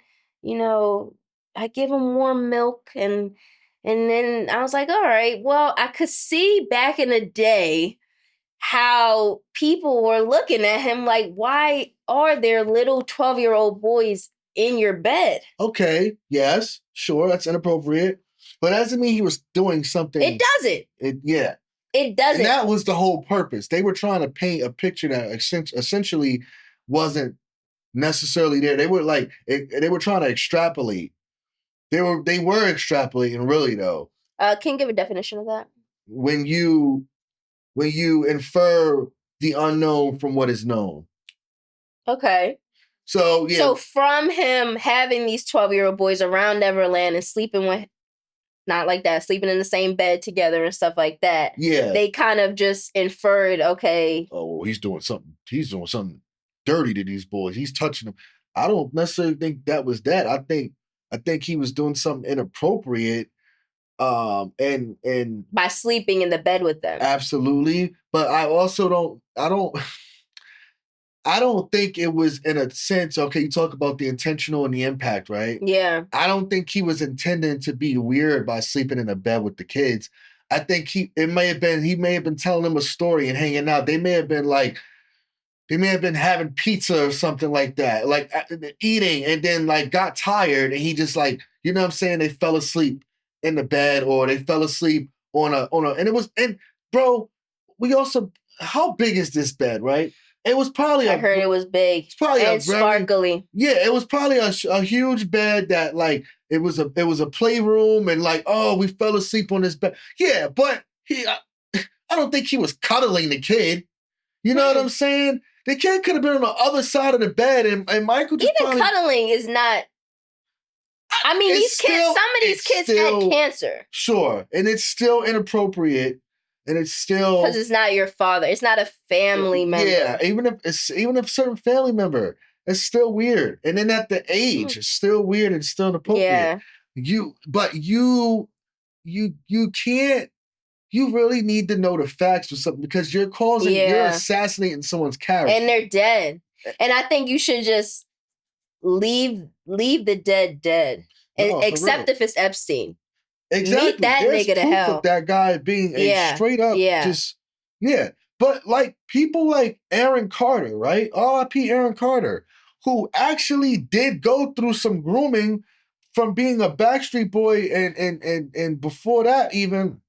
I give him warm milk. And then I was like, all right, well, I could see back in the day how people were looking at him like, why are there little 12-year-old boys in your bed? Okay, yes, sure, that's inappropriate. But that doesn't mean he was doing something. It doesn't. It doesn't. And that was the whole purpose. They were trying to paint a picture that essentially wasn't necessarily there. They were they were trying to extrapolate. They were extrapolating, really, though. Can you give a definition of that? When you infer the unknown from what is known. Okay. So, yeah. So from him having these 12-year-old boys around Neverland and sleeping with, not like that, sleeping in the same bed together and stuff like that. Yeah. They kind of just inferred, okay. Oh, he's doing something dirty to these boys. He's touching them. I don't necessarily think that was that. I think he was doing something inappropriate. And by sleeping in the bed with them. Absolutely. But I also don't I don't think it was in a sense, okay, you talk about the intentional and the impact, right? Yeah. I don't think he was intending to be weird by sleeping in a bed with the kids. I think he may have been telling them a story and hanging out. They may have been having pizza or something like that, like eating, and then like got tired and he just like, you know what I'm saying? They fell asleep in the bed or they fell asleep and bro, we also, how big is this bed, right? It was probably I heard it was big and sparkly. Yeah, it was probably a huge bed that like it was a playroom and like, oh, we fell asleep on this bed. Yeah, but I don't think he was cuddling the kid. You know what I'm saying? The kid could have been on the other side of the bed, and Michael just even cuddling is not. I mean, these kids. Some of these kids had cancer. Sure, and it's still inappropriate, and it's still because it's not your father. It's not a family member. Yeah, even if certain family member, it's still weird. And then at the age, it's still weird and still inappropriate. Yeah. You can't. You really need to know the facts or something because you're assassinating someone's character. And they're dead. And I think you should just leave the dead. Except if it's Epstein. Exactly. Meet that There's nigga to hell. Of that guy being a straight up But like people like Aaron Carter, right? R.I.P. Aaron Carter, who actually did go through some grooming from being a Backstreet Boy and before that even,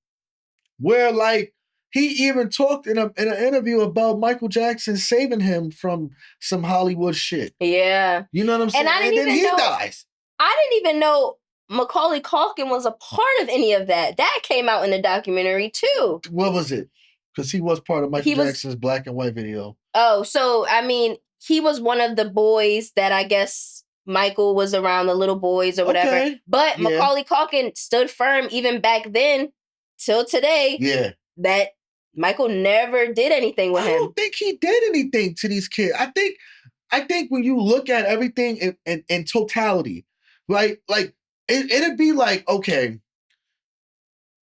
where like he even talked in an interview about Michael Jackson saving him from some Hollywood shit. Yeah. You know what I'm saying? And then he dies. I didn't even know Macaulay Culkin was a part of any of that. That came out in the documentary too. What was it? Because he was part of Michael Jackson's black and white video. Oh, so I mean, he was one of the boys that I guess Michael was around, the little boys or whatever. Okay. But Macaulay Culkin stood firm even back then till today. Yeah. That Michael never did anything with him. I don't think he did anything to these kids. I think when you look at everything in totality, right? Like it'd be like, okay,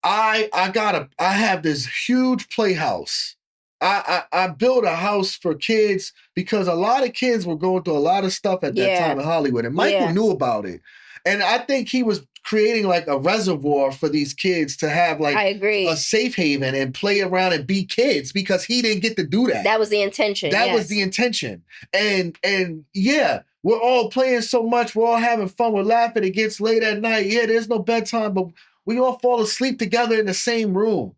I have this huge playhouse. I built a house for kids because a lot of kids were going through a lot of stuff at that time in Hollywood, and Michael knew about it. And I think he was creating like a reservoir for these kids to have like a safe haven and play around and be kids because he didn't get to do that. That was the intention. That was the intention. And yeah, we're all playing so much. We're all having fun. We're laughing. It gets late at night. Yeah, there's no bedtime, but we all fall asleep together in the same room.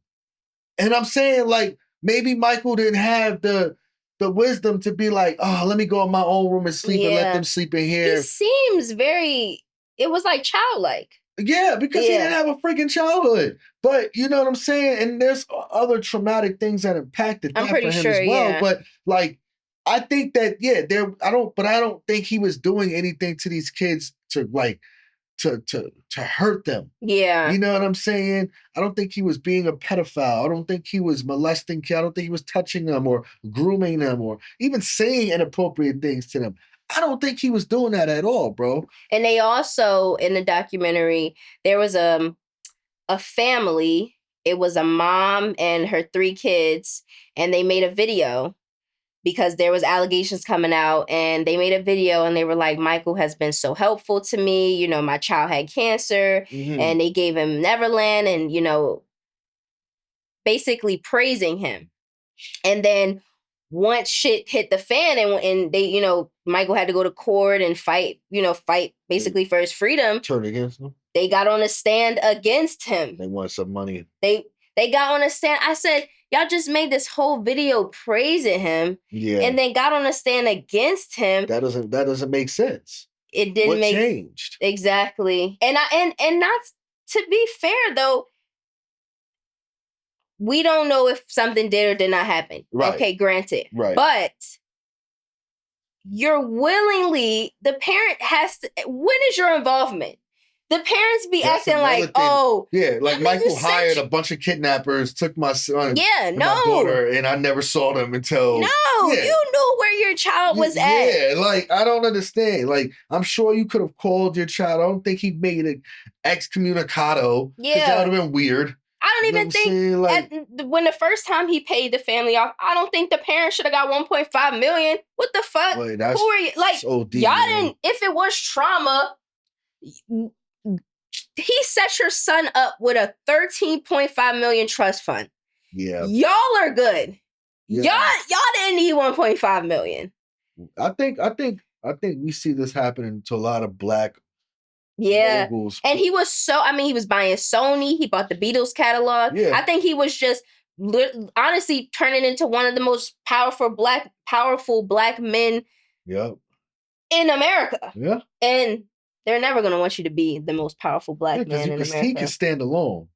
And I'm saying like, maybe Michael didn't have the wisdom to be like, oh, let me go in my own room and sleep and let them sleep in here. He seems it was like childlike. Yeah, because he didn't have a freaking childhood. But you know what I'm saying? And there's other traumatic things that impacted that for him as well. Yeah. But like, I think that, I don't think he was doing anything to these kids to like, to hurt them. Yeah. You know what I'm saying? I don't think he was being a pedophile. I don't think he was molesting kids. I don't think he was touching them or grooming them or even saying inappropriate things to them. I don't think he was doing that at all, bro. And they also, in the documentary, there was a family. It was a mom and her 3 kids, and they made a video because there was allegations coming out, and they made a video and they were like, Michael has been so helpful to me. You know, my child had cancer and they gave him Neverland and, you know, basically praising him. And then once shit hit the fan and they, you know, Michael had to go to court and fight basically for his freedom. Turn against him. They got on a stand against him. They want some money. They got on a stand. I said, y'all just made this whole video praising him. Yeah. And then got on a stand against him. That doesn't make sense. It didn't what changed? Exactly. And not to be fair though, we don't know if something did or did not happen. Right. Okay, granted. Right. But the parent has to, when is your involvement? The parents be acting like, oh. Yeah, like Michael hired a bunch of kidnappers, took my son and my daughter, and I never saw them until. No, you knew where your child was at. Yeah, like, I don't understand. Like, I'm sure you could have called your child. I don't think he made it excommunicado. Yeah. Because that would have been weird. I I don't You know even what I'm saying? Like, when the first time he paid the family off, I don't think the parents should have got 1.5 million. What the fuck? wait, Who that's are you? Like, so deep, y'all yo. didn't. If it was trauma, he set your son up with a 13.5 million trust fund. Yeah. Y'all are good. Yeah. Y'all didn't need 1.5 million. I think we see this happening to a lot of black Yeah. moguls. And he was he was buying Sony. He bought the Beatles catalog. Yeah. I think he was just honestly turning into one of the most powerful black men Yep. in America. Yeah. And they're never going to want you to be the most powerful black man in America. He can stand alone.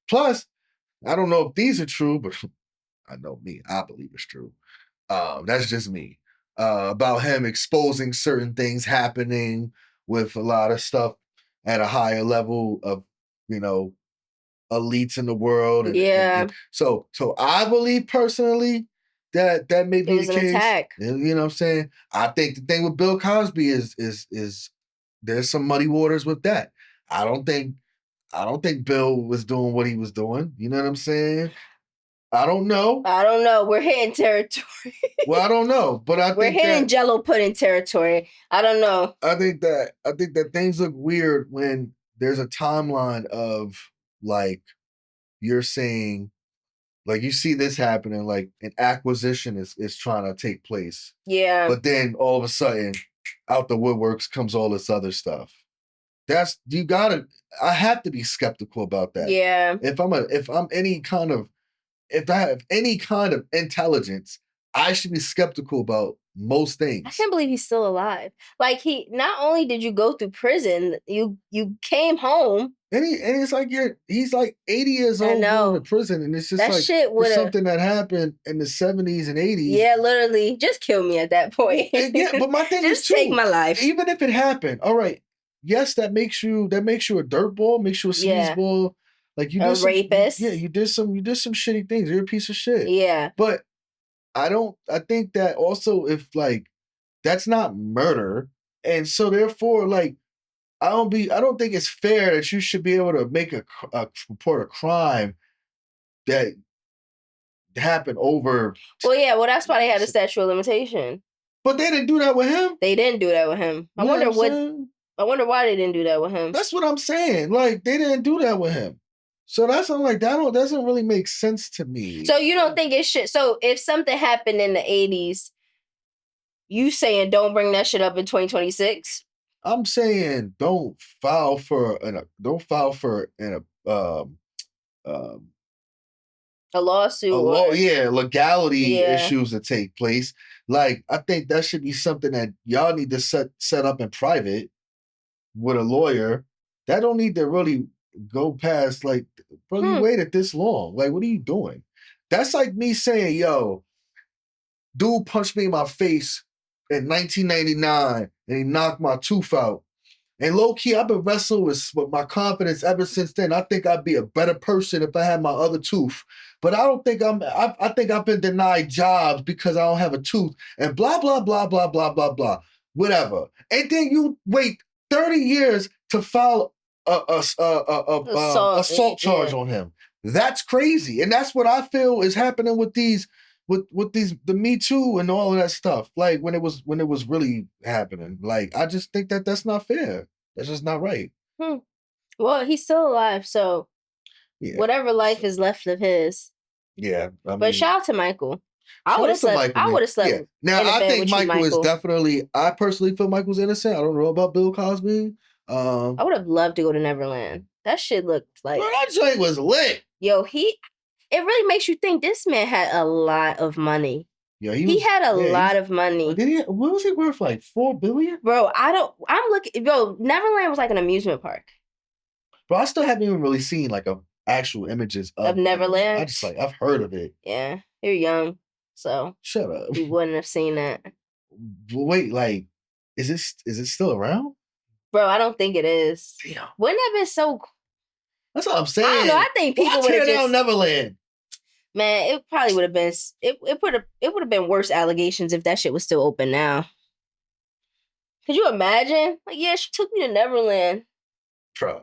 Plus, I don't know if these are true, but I know me. I believe it's true. That's just me. About him exposing certain things happening with a lot of stuff at a higher level of, elites in the world. And so I believe personally that may be the case. Attack. You know what I'm saying? I think the thing with Bill Cosby is there's some muddy waters with that. I don't think Bill was doing what he was doing. You know what I'm saying? I don't know. We're hitting territory. Well, I don't know, but we're hitting Jello pudding territory. I don't know. I think that things look weird when there's a timeline of like you're saying, like you see this happening, like an acquisition is trying to take place. Yeah. But then all of a sudden, out the woodworks comes all this other stuff. I have to be skeptical about that. Yeah. If I have any kind of intelligence, I should be skeptical about most things. I can't believe he's still alive. Like he, not only did you go through prison, you came home. And it's like he's like 80 years old going to prison, and it's just that like shit it's something that happened in the 70s and 80s. Yeah, literally, just kill me at that point. Yeah, but my thing just is too, take my life. Even if it happened, all right. Yes, that makes you a dirtball, makes you a sleazeball. Like you did rapist. You did some shitty things. You're a piece of shit. Yeah. But I think that also if like that's not murder, and so therefore like I don't think it's fair that you should be able to make a report a crime that happened over. Well, that's why they had a statute of limitation. But they didn't do that with him. They didn't do that with him. I wonder why they didn't do that with him. That's what I'm saying. Like they didn't do that with him. So I'm like, that doesn't really make sense to me. So you don't think it should? So if something happened in the 80s, you saying don't bring that shit up in 2026? I'm saying don't file for a lawsuit. Legality issues that take place. Like I think that should be something that y'all need to set up in private with a lawyer. That don't need to really go past like, bro, you waited this long. Like, what are you doing? That's like me saying, yo, dude punched me in my face in 1999 and he knocked my tooth out. And low-key, I've been wrestling with my confidence ever since then. I think I'd be a better person if I had my other tooth. But I don't think I think I've been denied jobs because I don't have a tooth and blah, blah, blah, blah, blah, blah, blah, whatever. And then you wait 30 years to file assault charge on him. That's crazy. And that's what I feel is happening with the Me Too and all of that stuff. Like when it was really happening. Like I just think that's not fair. That's just not right. Well, he's still alive, so whatever life is left of his. Yeah. But shout out to Michael. I would have slept. Yeah. Now I think Michael is definitely. I personally feel Michael's innocent. I don't know about Bill Cosby. I would have loved to go to Neverland. That shit looked like. Bro, that joint was lit. Yo, it really makes you think this man had a lot of money. Yeah, he had a lot of money. What was he worth? Like $4 billion? Bro, I'm looking. Bro, Neverland was like an amusement park. Bro, I still haven't even really seen like actual images of Neverland. I've heard of it. Yeah, you're young, so shut up. You wouldn't have seen that. Wait, like, is it still around? Bro, I don't think it is. Damn. Wouldn't have been so. That's what I'm saying. I don't know. I think people would have down Neverland. Man, it probably would have been. It would have been worse allegations if that shit was still open now. Could you imagine? Like, yeah, she took me to Neverland. Bro,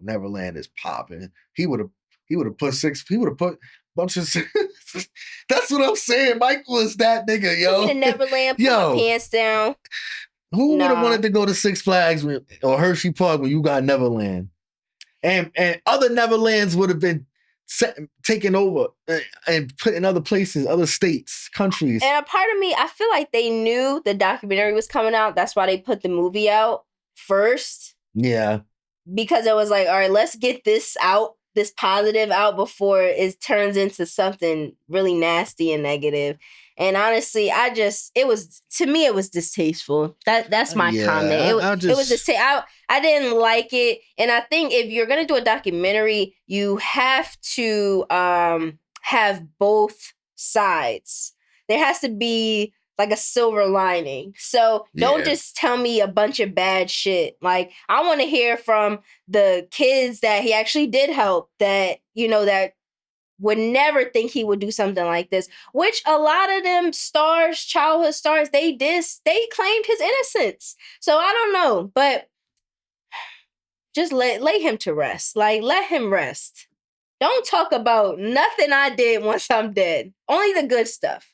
Neverland is popping. He would He would have put a bunch of That's what I'm saying. Michael is that nigga, yo. To Neverland, put my pants down. Who would have wanted to go to Six Flags or Hershey Park when you got Neverland? And other Neverlands would have been taken over and put in other places, other states, countries. And a part of me, I feel like they knew the documentary was coming out. That's why they put the movie out first. Yeah. Because it was like, all right, let's get this out, this positive out before it turns into something really nasty and negative. And honestly, it was distasteful. That's my comment. It was distasteful. I didn't like it. And I think if you're going to do a documentary, you have to have both sides. There has to be like a silver lining. So don't just tell me a bunch of bad shit. Like, I want to hear from the kids that he actually did help, that, that would never think he would do something like this, which a lot of them stars, childhood stars, they claimed his innocence. So I don't know, but just lay him to rest. Like, let him rest. Don't talk about nothing I did once I'm dead. Only the good stuff.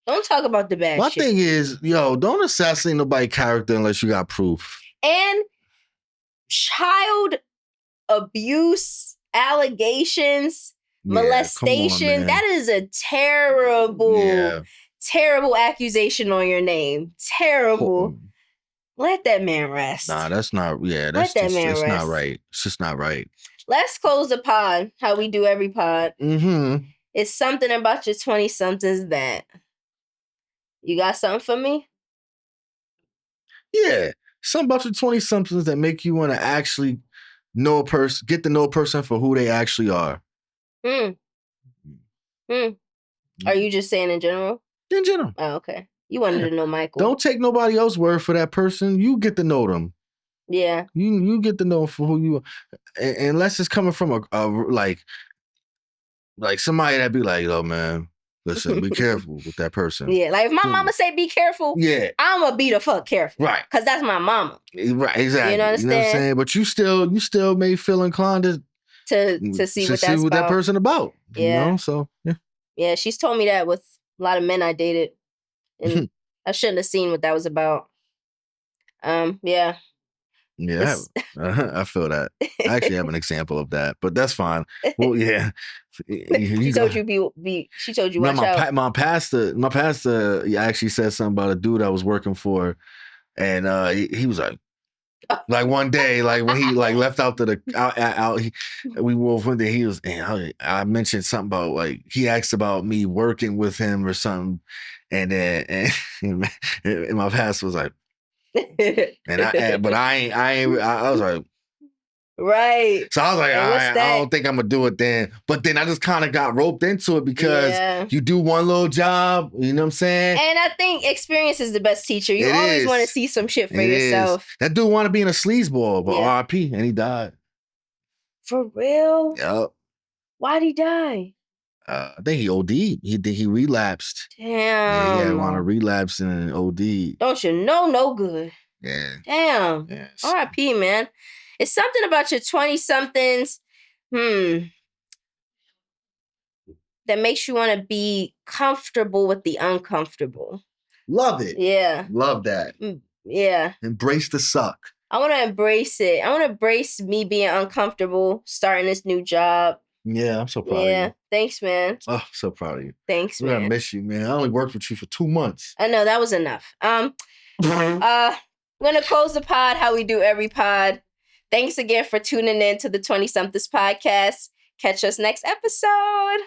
Don't talk about the bad shit. My thing is, don't assassinate nobody's character unless you got proof. And child abuse allegations, molestation, on, that is a terrible, terrible accusation on your name. Terrible. Let that man rest. Nah, that's not, that's not right. It's just not right. Let's close the pod, how we do every pod. Mm-hmm. It's something about your 20-somethings that... You got something for me? Yeah. Something about your 20-somethings that make you want to actually know a person, get to know a person for who they actually are. Are you just saying in general? In general. Oh, okay. You wanted to know Michael. Don't take nobody else's word for that person. You get to know them. Yeah. You get to know them for who you are. Unless it's coming from a like somebody that be like, man, listen, be careful with that person. Yeah, like if my mama say be careful, I'm gonna be the fuck careful. Right. Because that's my mama. Right, exactly. You know what I'm saying? But you still may feel inclined to see what that person about. Yeah. So yeah. Yeah, she's told me that with a lot of men I dated. And I shouldn't have seen what that was about. Yeah. Yeah, I feel that. I actually have an example of that, but that's fine. Well, yeah. She told you she told you watch out. My pastor actually said something about a dude I was working for, and he was like one day, like when he like left out to the out we were one day, he was, I mentioned something about like he asked about me working with him or something, and then and my pastor was like, and I was like, right. So I was like, all right, I don't think I'm gonna do it then. But then I just kind of got roped into it because you do one little job, you know what I'm saying? And I think experience is the best teacher. You always want to see some shit for yourself. That dude wanted to be in a sleazeball, but RIP, and he died. For real? Yep. Why'd he die? I think he OD'd. He relapsed. Damn. Yeah, he had want to relapse and OD. Don't you know no good? Yeah. Damn. Yes. R.I.P., man. It's something about your 20-somethings, that makes you want to be comfortable with the uncomfortable. Love it. Yeah. Love that. Yeah. Embrace the suck. I want to embrace it. I want to embrace me being uncomfortable, starting this new job. Yeah, I'm so proud of you. Yeah, thanks, man. Oh, so proud of you. Thanks, man. I miss you, man. I only worked with you for 2 months. I know, that was enough. I'm going to close the pod how we do every pod. Thanks again for tuning in to the 20-somethings podcast. Catch us next episode.